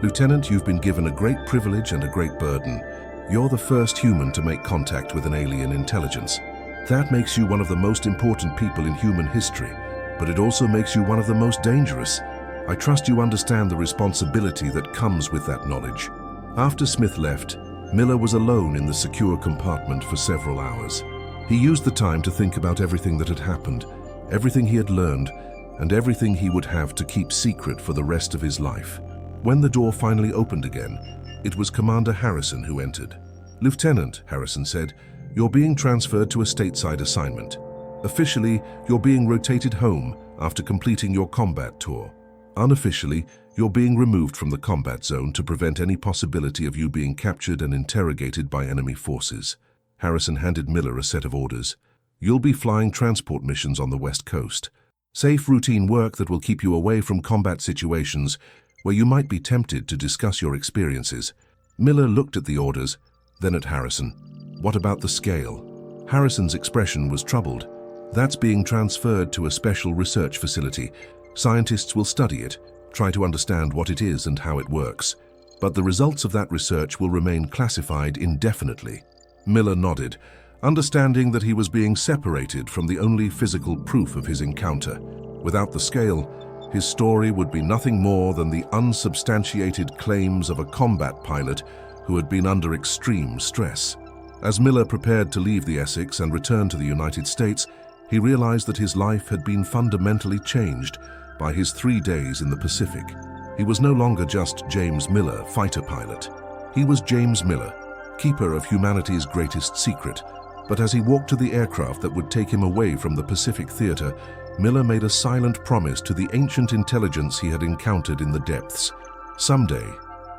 "Lieutenant, you've been given a great privilege and a great burden. You're the first human to make contact with an alien intelligence. That makes you one of the most important people in human history, but it also makes you one of the most dangerous. I trust you understand the responsibility that comes with that knowledge." After Smith left, Miller was alone in the secure compartment for several hours. He used the time to think about everything that had happened, everything he had learned, and everything he would have to keep secret for the rest of his life. When the door finally opened again, it was Commander Harrison who entered. "Lieutenant," Harrison said, "you're being transferred to a stateside assignment. Officially, you're being rotated home after completing your combat tour. Unofficially, you're being removed from the combat zone to prevent any possibility of you being captured and interrogated by enemy forces." Harrison handed Miller a set of orders. "You'll be flying transport missions on the West Coast. Safe, routine work that will keep you away from combat situations where you might be tempted to discuss your experiences." Miller looked at the orders, then at Harrison. "What about the scale?" Harrison's expression was troubled. "That's being transferred to a special research facility. Scientists will study it, try to understand what it is and how it works. But the results of that research will remain classified indefinitely." Miller nodded, understanding that he was being separated from the only physical proof of his encounter. Without the scale, his story would be nothing more than the unsubstantiated claims of a combat pilot who had been under extreme stress. As Miller prepared to leave the Essex and return to the United States, he realized that his life had been fundamentally changed by his 3 days in the Pacific. He was no longer just James Miller, fighter pilot. He was James Miller, keeper of humanity's greatest secret. But as he walked to the aircraft that would take him away from the Pacific theater, Miller made a silent promise to the ancient intelligence he had encountered in the depths. Someday,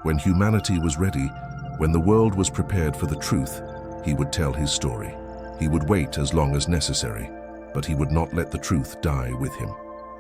when humanity was ready, when the world was prepared for the truth, he would tell his story. He would wait as long as necessary, but he would not let the truth die with him.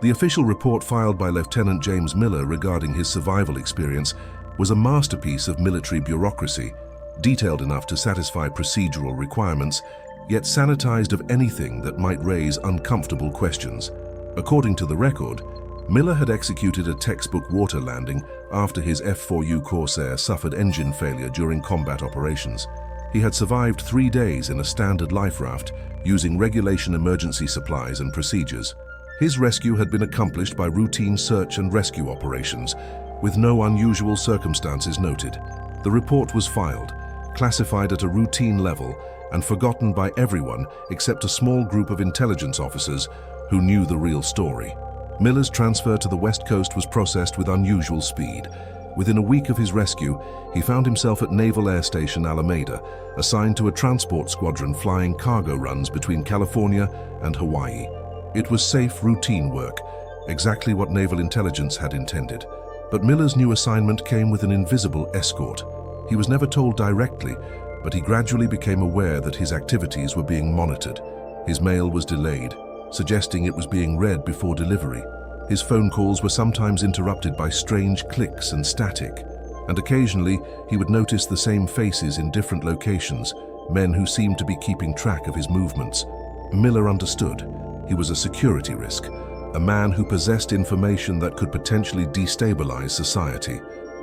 The official report filed by Lieutenant James Miller regarding his survival experience was a masterpiece of military bureaucracy, detailed enough to satisfy procedural requirements, yet sanitized of anything that might raise uncomfortable questions. According to the record, Miller had executed a textbook water landing after his F-4U Corsair suffered engine failure during combat operations. He had survived 3 days in a standard life raft using regulation emergency supplies and procedures. His rescue had been accomplished by routine search and rescue operations, with no unusual circumstances noted. The report was filed, classified at a routine level, and forgotten by everyone except a small group of intelligence officers who knew the real story. Miller's transfer to the West Coast was processed with unusual speed. Within a week of his rescue, he found himself at Naval Air Station Alameda, assigned to a transport squadron flying cargo runs between California and Hawaii. It was safe, routine work, exactly what naval intelligence had intended. But Miller's new assignment came with an invisible escort. He was never told directly, but he gradually became aware that his activities were being monitored. His mail was delayed, suggesting it was being read before delivery. His phone calls were sometimes interrupted by strange clicks and static, and occasionally he would notice the same faces in different locations, men who seemed to be keeping track of his movements. Miller understood. He was a security risk, a man who possessed information that could potentially destabilize society.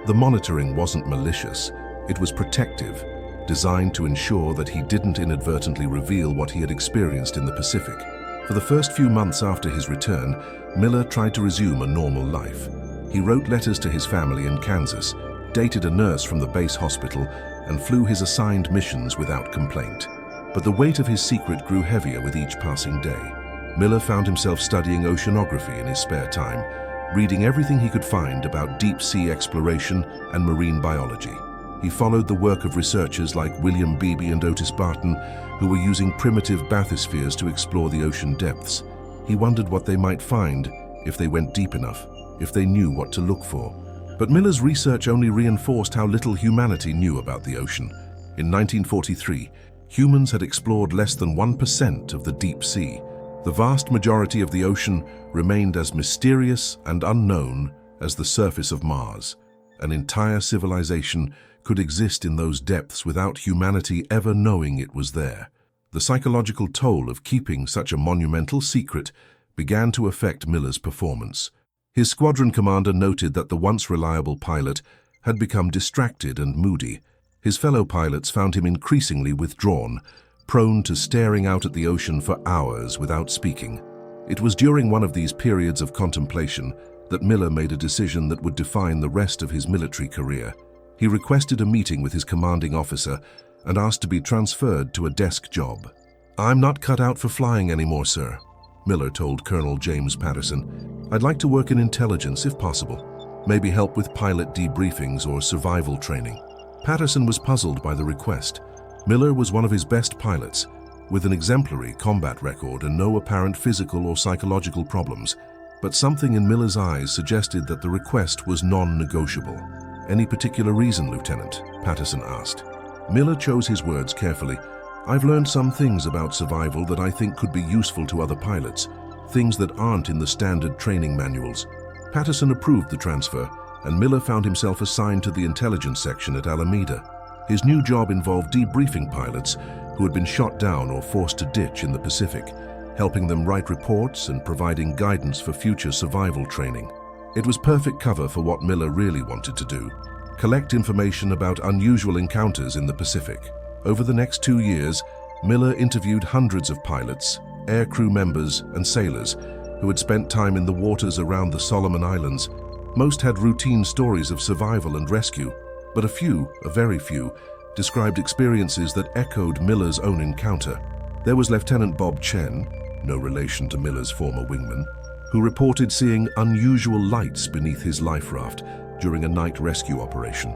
The monitoring wasn't malicious. It was protective, designed to ensure that he didn't inadvertently reveal what he had experienced in the Pacific. For the first few months after his return, Miller tried to resume a normal life. He wrote letters to his family in Kansas, dated a nurse from the base hospital, and flew his assigned missions without complaint. But the weight of his secret grew heavier with each passing day. Miller found himself studying oceanography in his spare time, reading everything he could find about deep-sea exploration and marine biology. He followed the work of researchers like William Beebe and Otis Barton, who were using primitive bathyspheres to explore the ocean depths. He wondered what they might find if they went deep enough. if they knew what to look for. But Miller's research only reinforced how little humanity knew about the ocean. In 1943, humans had explored less than 1% of the deep sea. The vast majority of the ocean remained as mysterious and unknown as the surface of Mars. An entire civilization could exist in those depths without humanity ever knowing it was there. The psychological toll of keeping such a monumental secret began to affect Miller's performance. His squadron commander noted that the once reliable pilot had become distracted and moody. His fellow pilots found him increasingly withdrawn, prone to staring out at the ocean for hours without speaking. It was during one of these periods of contemplation that Miller made a decision that would define the rest of his military career. He requested a meeting with his commanding officer and asked to be transferred to a desk job. "I'm not cut out for flying anymore, sir," Miller told Colonel James Patterson. "I'd like to work in intelligence if possible, maybe help with pilot debriefings or survival training." Patterson was puzzled by the request. Miller was one of his best pilots, with an exemplary combat record and no apparent physical or psychological problems. But something in Miller's eyes suggested that the request was non-negotiable. "Any particular reason, Lieutenant?" Patterson asked. Miller chose his words carefully. "I've learned some things about survival that I think could be useful to other pilots, things that aren't in the standard training manuals." Patterson approved the transfer, and Miller found himself assigned to the intelligence section at Alameda. His new job involved debriefing pilots who had been shot down or forced to ditch in the Pacific, helping them write reports and providing guidance for future survival training. It was perfect cover for what Miller really wanted to do: collect information about unusual encounters in the Pacific. Over the next 2 years, Miller interviewed hundreds of pilots, aircrew members, and sailors who had spent time in the waters around the Solomon Islands. Most had routine stories of survival and rescue, but a very few, described experiences that echoed Miller's own encounter. There was Lieutenant Bob Chen, no relation to Miller's former wingman, who reported seeing unusual lights beneath his life raft during a night rescue operation.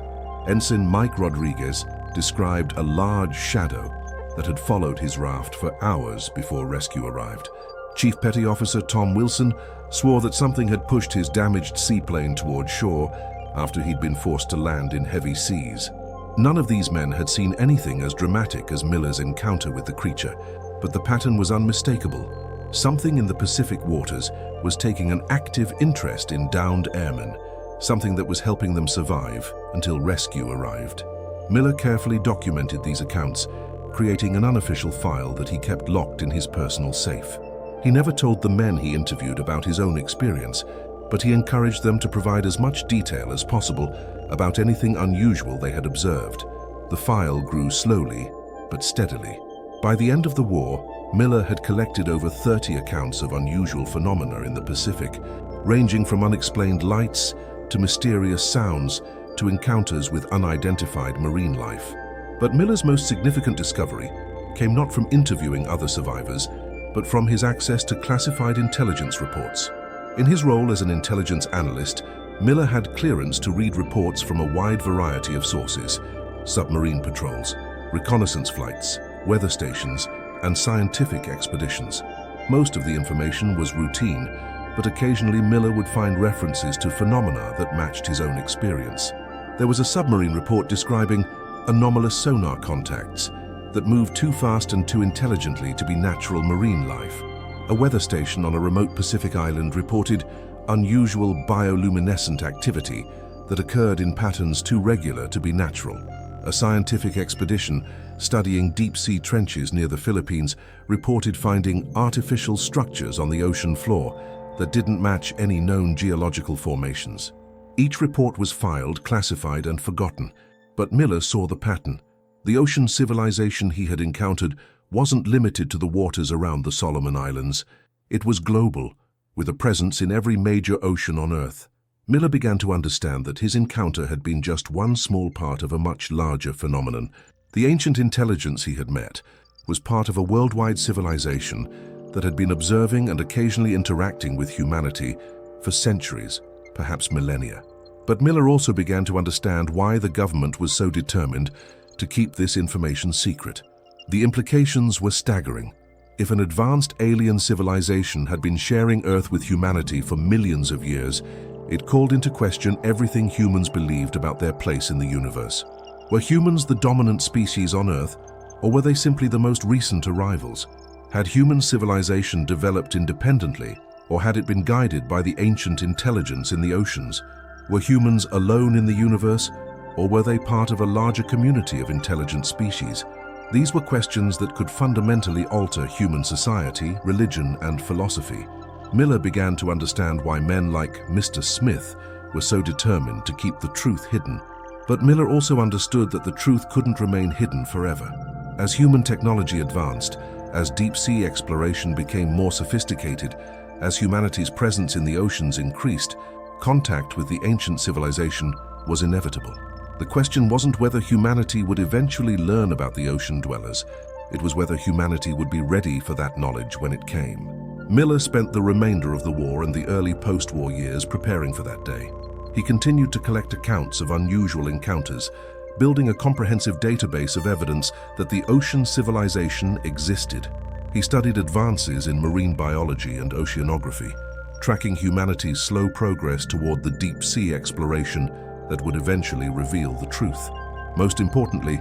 Ensign Mike Rodriguez described a large shadow that had followed his raft for hours before rescue arrived. Chief Petty Officer Tom Wilson swore that something had pushed his damaged seaplane toward shore after he'd been forced to land in heavy seas. None of these men had seen anything as dramatic as Miller's encounter with the creature, but the pattern was unmistakable. Something in the Pacific waters was taking an active interest in downed airmen, something that was helping them survive until rescue arrived. Miller carefully documented these accounts, creating an unofficial file that he kept locked in his personal safe. He never told the men he interviewed about his own experience, but he encouraged them to provide as much detail as possible about anything unusual they had observed. The file grew slowly, but steadily. By the end of the war, Miller had collected over 30 accounts of unusual phenomena in the Pacific, ranging from unexplained lights to mysterious sounds to encounters with unidentified marine life. But Miller's most significant discovery came not from interviewing other survivors, but from his access to classified intelligence reports. In his role as an intelligence analyst, Miller had clearance to read reports from a wide variety of sources: submarine patrols, reconnaissance flights, weather stations, and scientific expeditions. Most of the information was routine, but occasionally Miller would find references to phenomena that matched his own experience. There was a submarine report describing anomalous sonar contacts that moved too fast and too intelligently to be natural marine life. A weather station on a remote Pacific island reported unusual bioluminescent activity that occurred in patterns too regular to be natural. A scientific expedition studying deep-sea trenches near the Philippines reported finding artificial structures on the ocean floor that didn't match any known geological formations. Each report was filed, classified, and forgotten, but Miller saw the pattern. The ocean civilization he had encountered wasn't limited to the waters around the Solomon Islands. It was global, with a presence in every major ocean on Earth. Miller began to understand that his encounter had been just one small part of a much larger phenomenon. The ancient intelligence he had met was part of a worldwide civilization that had been observing and occasionally interacting with humanity for centuries, perhaps millennia. But Miller also began to understand why the government was so determined to keep this information secret. The implications were staggering. If an advanced alien civilization had been sharing Earth with humanity for millions of years, It called into question everything humans believed about their place in the universe. Were humans the dominant species on Earth, or were they simply the most recent arrivals? Had human civilization developed independently, or had it been guided by the ancient intelligence in the oceans? Were humans alone in the universe, or were they part of a larger community of intelligent species? These were questions that could fundamentally alter human society, religion, and philosophy. Miller began to understand why men like Mr. Smith were so determined to keep the truth hidden. But Miller also understood that the truth couldn't remain hidden forever. As human technology advanced, as deep-sea exploration became more sophisticated, as humanity's presence in the oceans increased, contact with the ancient civilization was inevitable. The question wasn't whether humanity would eventually learn about the ocean dwellers. It was whether humanity would be ready for that knowledge when it came. Miller spent the remainder of the war and the early post-war years preparing for that day. He continued to collect accounts of unusual encounters, building a comprehensive database of evidence that the ocean civilization existed. He studied advances in marine biology and oceanography, tracking humanity's slow progress toward the deep-sea exploration that would eventually reveal the truth. Most importantly,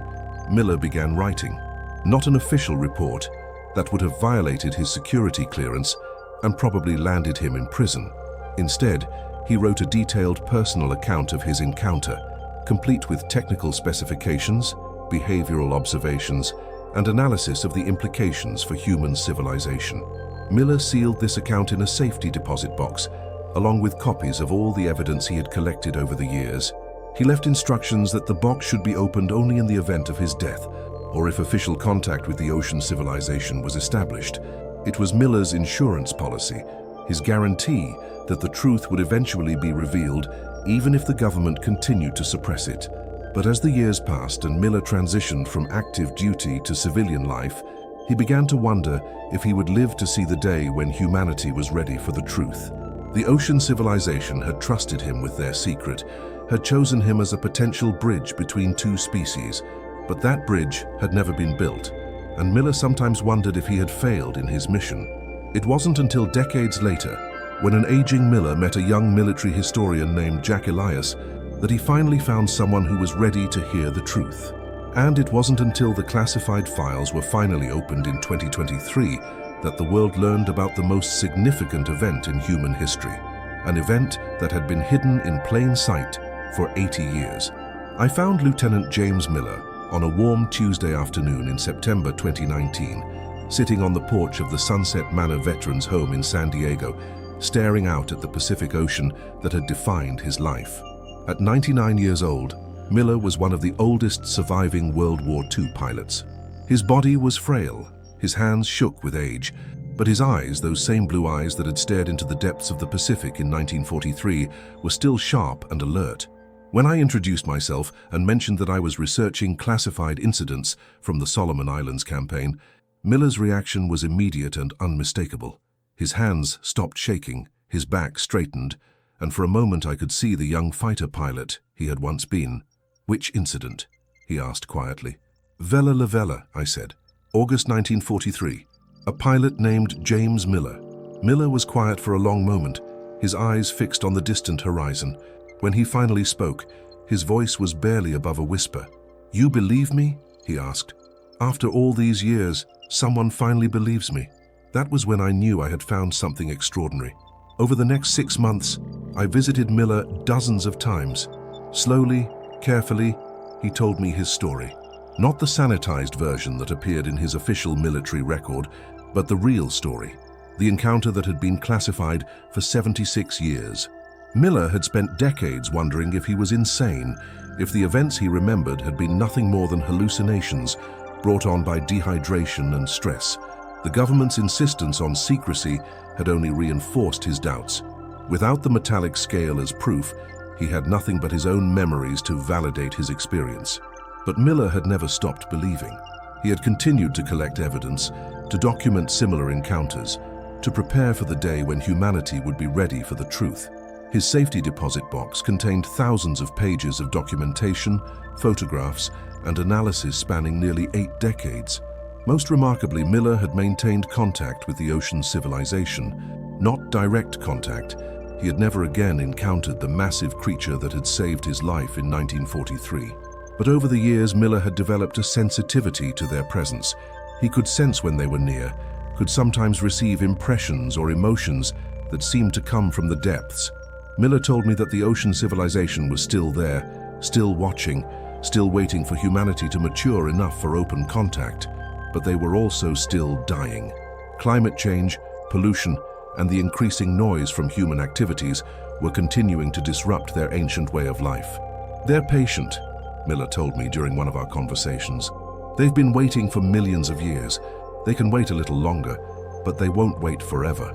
Miller began writing, not an official report that would have violated his security clearance and probably landed him in prison. Instead, he wrote a detailed personal account of his encounter, complete with technical specifications, behavioral observations, and analysis of the implications for human civilization. Miller sealed this account in a safety deposit box, along with copies of all the evidence he had collected over the years. He left instructions that the box should be opened only in the event of his death, or if official contact with the ocean civilization was established. It was Miller's insurance policy, his guarantee that the truth would eventually be revealed, even if the government continued to suppress it. But as the years passed and Miller transitioned from active duty to civilian life, he began to wonder if he would live to see the day when humanity was ready for the truth. The ocean civilization had trusted him with their secret, had chosen him as a potential bridge between two species, but that bridge had never been built, and Miller sometimes wondered if he had failed in his mission. It wasn't until decades later, when an aging Miller met a young military historian named Jack Elias, that he finally found someone who was ready to hear the truth. And it wasn't until the classified files were finally opened in 2023 that the world learned about the most significant event in human history, an event that had been hidden in plain sight for 80 years. I found Lieutenant James Miller on a warm Tuesday afternoon in September 2019, sitting on the porch of the Sunset Manor Veterans Home in San Diego, staring out at the Pacific Ocean that had defined his life. At 99 years old, Miller was one of the oldest surviving World War II pilots. His body was frail, his hands shook with age, but his eyes, those same blue eyes that had stared into the depths of the Pacific in 1943, were still sharp and alert. When I introduced myself and mentioned that I was researching classified incidents from the Solomon Islands campaign, Miller's reaction was immediate and unmistakable. His hands stopped shaking, his back straightened, and for a moment I could see the young fighter pilot he had once been. "Which incident?" he asked quietly. "Vella la Vella," I said. "August 1943. A pilot named James Miller." Miller was quiet for a long moment, his eyes fixed on the distant horizon. When he finally spoke, his voice was barely above a whisper. "You believe me?" he asked. "After all these years, someone finally believes me." That was when I knew I had found something extraordinary. Over the next 6 months, I visited Miller dozens of times. Slowly, carefully, he told me his story. Not the sanitized version that appeared in his official military record, but the real story. The encounter that had been classified for 76 years. Miller had spent decades wondering if he was insane, if the events he remembered had been nothing more than hallucinations brought on by dehydration and stress. The government's insistence on secrecy had only reinforced his doubts. Without the metallic scale as proof, he had nothing but his own memories to validate his experience. But Miller had never stopped believing. He had continued to collect evidence, to document similar encounters, to prepare for the day when humanity would be ready for the truth. His safety deposit box contained thousands of pages of documentation, photographs, and analysis spanning nearly 8 decades. Most remarkably, Miller had maintained contact with the ocean civilization. Not direct contact. He had never again encountered the massive creature that had saved his life in 1943. But over the years, Miller had developed a sensitivity to their presence. He could sense when they were near, could sometimes receive impressions or emotions that seemed to come from the depths. Miller told me that the ocean civilization was still there, still watching, still waiting for humanity to mature enough for open contact. But they were also still dying. Climate change, pollution, and the increasing noise from human activities were continuing to disrupt their ancient way of life. "They're patient," Miller told me during one of our conversations. "They've been waiting for millions of years. They can wait a little longer, but they won't wait forever."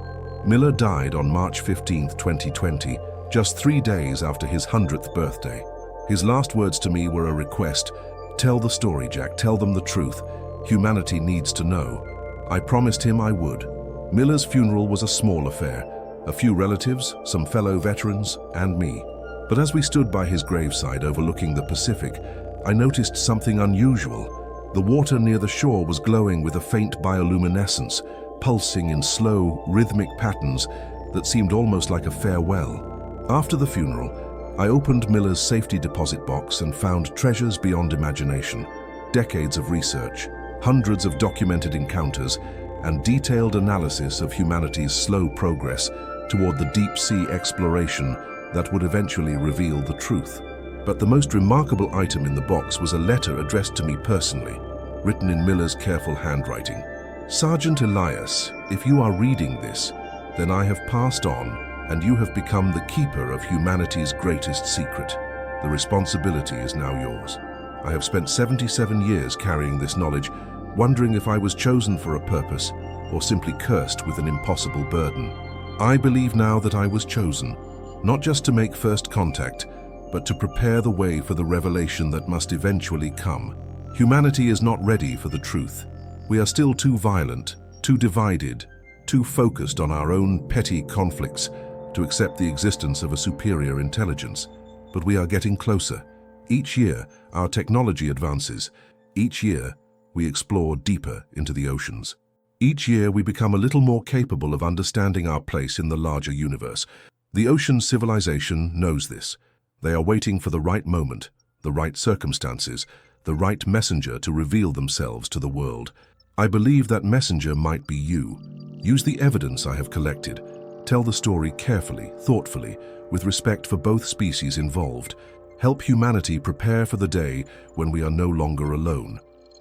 Miller died on March 15, 2020, just 3 days after his 100th birthday. His last words to me were a request: "Tell the story, Jack, tell them the truth. Humanity needs to know." I promised him I would. Miller's funeral was a small affair. A few relatives, some fellow veterans, and me. But as we stood by his graveside overlooking the Pacific, I noticed something unusual. The water near the shore was glowing with a faint bioluminescence, pulsing in slow, rhythmic patterns that seemed almost like a farewell. After the funeral, I opened Miller's safety deposit box and found treasures beyond imagination. Decades of research, hundreds of documented encounters, and detailed analysis of humanity's slow progress toward the deep-sea exploration that would eventually reveal the truth. But the most remarkable item in the box was a letter addressed to me personally, written in Miller's careful handwriting. "Sergeant Elias, if you are reading this, then I have passed on, and you have become the keeper of humanity's greatest secret. The responsibility is now yours. I have spent 77 years carrying this knowledge, wondering if I was chosen for a purpose or simply cursed with an impossible burden. I believe now that I was chosen, not just to make first contact, but to prepare the way for the revelation that must eventually come. Humanity is not ready for the truth. We are still too violent, too divided, too focused on our own petty conflicts to accept the existence of a superior intelligence. But we are getting closer. Each year, our technology advances. Each year, we explore deeper into the oceans. Each year, we become a little more capable of understanding our place in the larger universe. The ocean civilization knows this. They are waiting for the right moment, the right circumstances, the right messenger to reveal themselves to the world. I believe that messenger might be you. Use the evidence I have collected. Tell the story carefully, thoughtfully, with respect for both species involved. Help humanity prepare for the day when we are no longer alone.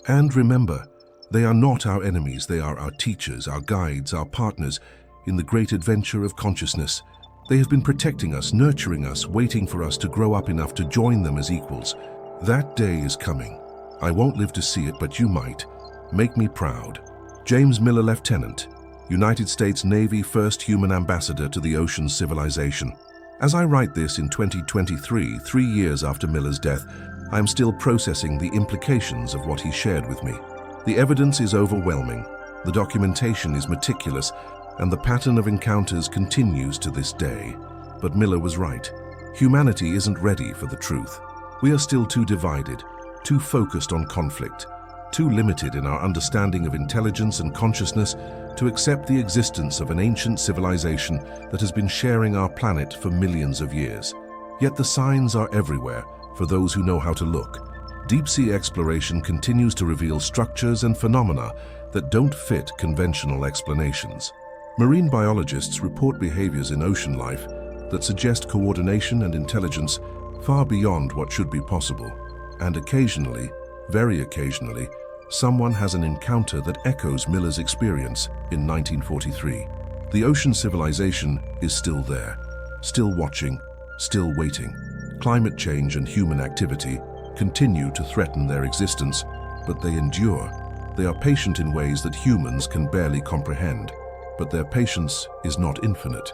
And remember, they are not our enemies. They are our teachers, our guides, our partners in the great adventure of consciousness. They have been protecting us, nurturing us, waiting for us to grow up enough to join them as equals. That day is coming. I won't live to see it, but you might. Make me proud. James Miller, Lieutenant, United States Navy First Human Ambassador to the Ocean Civilization. As I write this in 2023, 3 years after Miller's death, I am still processing the implications of what he shared with me. The evidence is overwhelming, the documentation is meticulous, and the pattern of encounters continues to this day. But Miller was right. Humanity isn't ready for the truth. We are still too divided, too focused on conflict, too limited in our understanding of intelligence and consciousness to accept the existence of an ancient civilization that has been sharing our planet for millions of years. Yet the signs are everywhere for those who know how to look. Deep-sea exploration continues to reveal structures and phenomena that don't fit conventional explanations. Marine biologists report behaviors in ocean life that suggest coordination and intelligence far beyond what should be possible. And occasionally, very occasionally, someone has an encounter that echoes Miller's experience in 1943. The ocean civilization is still there, still watching, still waiting. Climate change and human activity continue to threaten their existence, but they endure. They are patient in ways that humans can barely comprehend, but their patience is not infinite.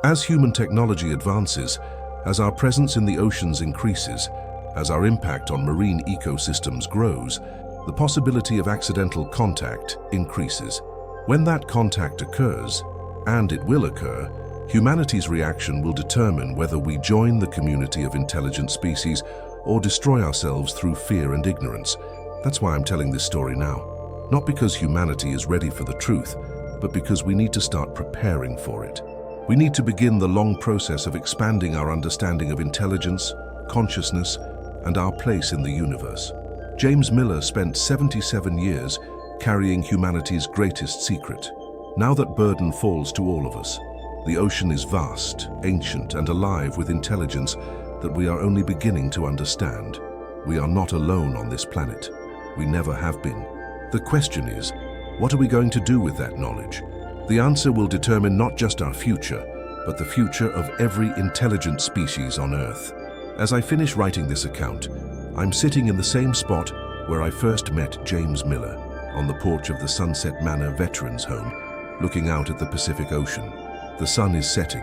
As human technology advances, as our presence in the oceans increases, as our impact on marine ecosystems grows, the possibility of accidental contact increases. When that contact occurs, and it will occur, humanity's reaction will determine whether we join the community of intelligent species or destroy ourselves through fear and ignorance. That's why I'm telling this story now. Not because humanity is ready for the truth, but because we need to start preparing for it. We need to begin the long process of expanding our understanding of intelligence, consciousness, and our place in the universe. James Miller spent 77 years carrying humanity's greatest secret. Now that burden falls to all of us. The ocean is vast, ancient, and alive with intelligence that we are only beginning to understand. We are not alone on this planet. We never have been. The question is, what are we going to do with that knowledge? The answer will determine not just our future, but the future of every intelligent species on Earth. As I finish writing this account, I'm sitting in the same spot where I first met James Miller, on the porch of the Sunset Manor Veterans Home, looking out at the Pacific Ocean. The sun is setting,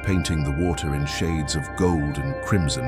painting the water in shades of gold and crimson,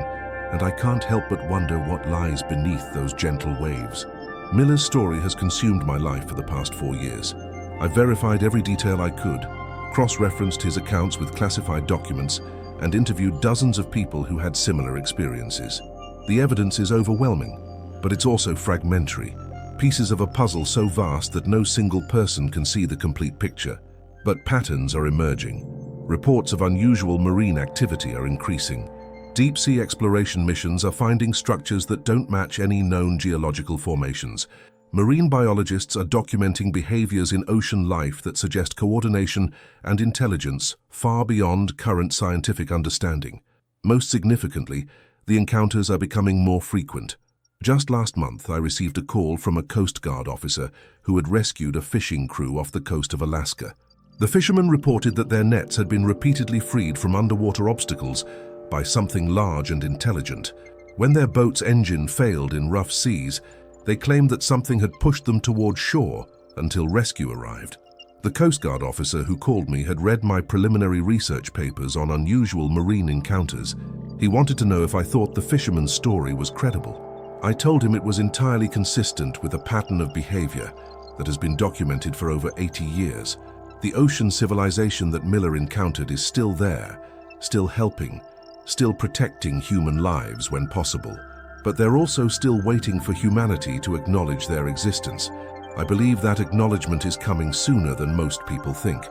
and I can't help but wonder what lies beneath those gentle waves. Miller's story has consumed my life for the past 4 years. I've verified every detail I could, cross-referenced his accounts with classified documents, and interviewed dozens of people who had similar experiences. The evidence is overwhelming, but it's also fragmentary, pieces of a puzzle so vast that no single person can see the complete picture. But patterns are emerging. Reports of unusual marine activity are increasing. Deep-sea exploration missions are finding structures that don't match any known geological formations. Marine biologists are documenting behaviors in ocean life that suggest coordination and intelligence far beyond current scientific understanding. Most significantly, the encounters are becoming more frequent. Just last month, I received a call from a Coast Guard officer who had rescued a fishing crew off the coast of Alaska. The fishermen reported that their nets had been repeatedly freed from underwater obstacles by something large and intelligent. When their boat's engine failed in rough seas, they claimed that something had pushed them toward shore until rescue arrived. The Coast Guard officer who called me had read my preliminary research papers on unusual marine encounters. He wanted to know if I thought the fisherman's story was credible. I told him it was entirely consistent with a pattern of behavior that has been documented for over 80 years. The ocean civilization that Miller encountered is still there, still helping, still protecting human lives when possible. But they're also still waiting for humanity to acknowledge their existence. I believe that acknowledgement is coming sooner than most people think.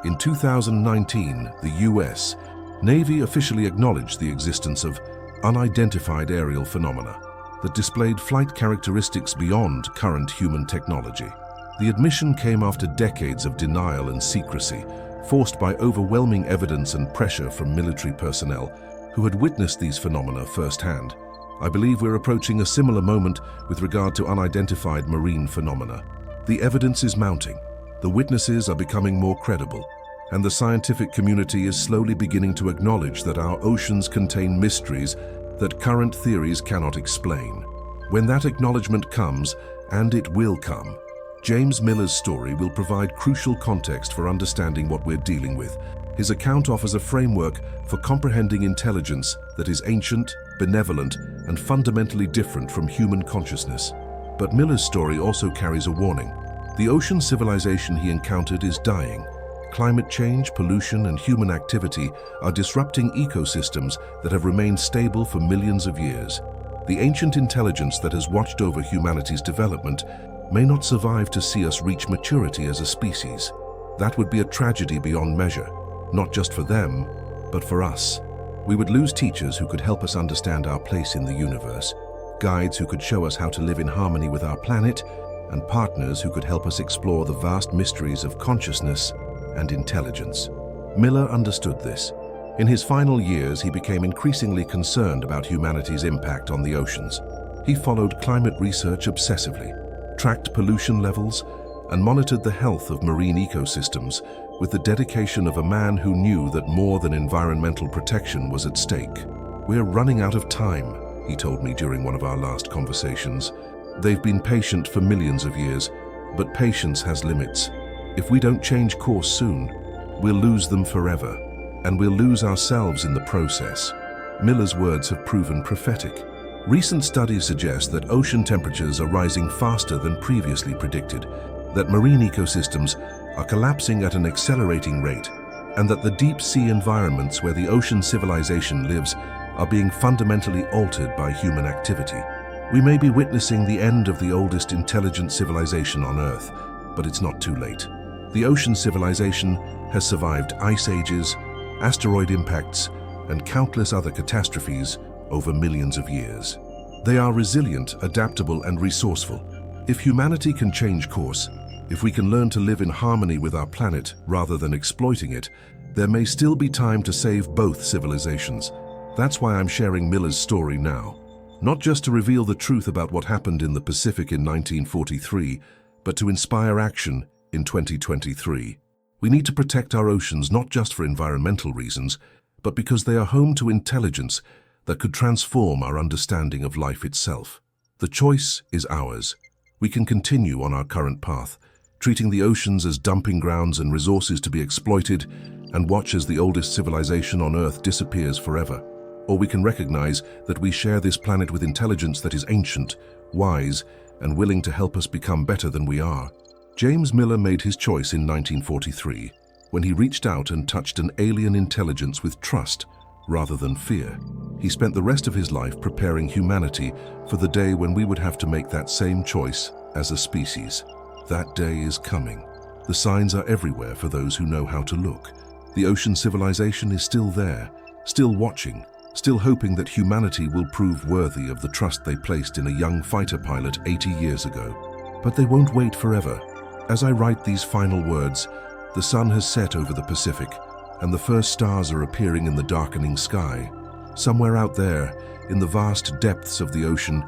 In 2019, the US Navy officially acknowledged the existence of unidentified aerial phenomena that displayed flight characteristics beyond current human technology. The admission came after decades of denial and secrecy, forced by overwhelming evidence and pressure from military personnel who had witnessed these phenomena firsthand. I believe we're approaching a similar moment with regard to unidentified marine phenomena. The evidence is mounting, the witnesses are becoming more credible, and the scientific community is slowly beginning to acknowledge that our oceans contain mysteries that current theories cannot explain. When that acknowledgement comes, and it will come, James Miller's story will provide crucial context for understanding what we're dealing with. His account offers a framework for comprehending intelligence that is ancient, benevolent, and fundamentally different from human consciousness. But Miller's story also carries a warning. The ocean civilization he encountered is dying. Climate change, pollution, and human activity are disrupting ecosystems that have remained stable for millions of years. The ancient intelligence that has watched over humanity's development may not survive to see us reach maturity as a species. That would be a tragedy beyond measure, not just for them, but for us. We would lose teachers who could help us understand our place in the universe, guides who could show us how to live in harmony with our planet, and partners who could help us explore the vast mysteries of consciousness and intelligence. Miller understood this. In his final years, he became increasingly concerned about humanity's impact on the oceans. He followed climate research obsessively, tracked pollution levels, and monitored the health of marine ecosystems with the dedication of a man who knew that more than environmental protection was at stake. "We're running out of time," he told me during one of our last conversations. "They've been patient for millions of years, but patience has limits. If we don't change course soon, we'll lose them forever, and we'll lose ourselves in the process." Miller's words have proven prophetic. Recent studies suggest that ocean temperatures are rising faster than previously predicted, that marine ecosystems are collapsing at an accelerating rate, and that the deep-sea environments where the ocean civilization lives are being fundamentally altered by human activity. We may be witnessing the end of the oldest intelligent civilization on Earth, but it's not too late. The ocean civilization has survived ice ages, asteroid impacts, and countless other catastrophes over millions of years. They are resilient, adaptable, and resourceful. If humanity can change course, if we can learn to live in harmony with our planet rather than exploiting it, there may still be time to save both civilizations. That's why I'm sharing Miller's story now. Not just to reveal the truth about what happened in the Pacific in 1943, but to inspire action in 2023. We need to protect our oceans not just for environmental reasons, but because they are home to intelligence that could transform our understanding of life itself. The choice is ours. We can continue on our current path, treating the oceans as dumping grounds and resources to be exploited, and watch as the oldest civilization on Earth disappears forever. Or we can recognize that we share this planet with intelligence that is ancient, wise, and willing to help us become better than we are. James Miller made his choice in 1943, when he reached out and touched an alien intelligence with trust rather than fear. He spent the rest of his life preparing humanity for the day when we would have to make that same choice as a species. That day is coming. The signs are everywhere for those who know how to look. The ocean civilization is still there, still watching, still hoping that humanity will prove worthy of the trust they placed in a young fighter pilot 80 years ago. But they won't wait forever. As I write these final words, the sun has set over the Pacific, and the first stars are appearing in the darkening sky. Somewhere out there, in the vast depths of the ocean,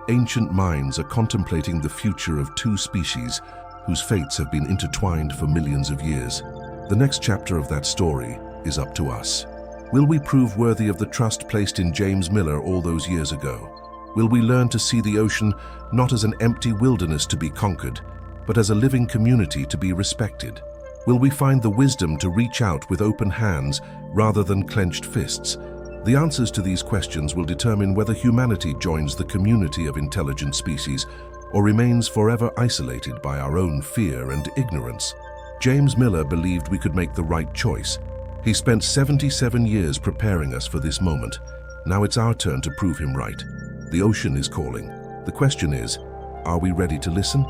ancient minds are contemplating the future of two species whose fates have been intertwined for millions of years. The next chapter of that story is up to us. Will we prove worthy of the trust placed in James Miller all those years ago? Will we learn to see the ocean not as an empty wilderness to be conquered, but as a living community to be respected? Will we find the wisdom to reach out with open hands rather than clenched fists? The answers to these questions will determine whether humanity joins the community of intelligent species or remains forever isolated by our own fear and ignorance. James Miller believed we could make the right choice. He spent 77 years preparing us for this moment. Now it's our turn to prove him right. The ocean is calling. The question is, are we ready to listen?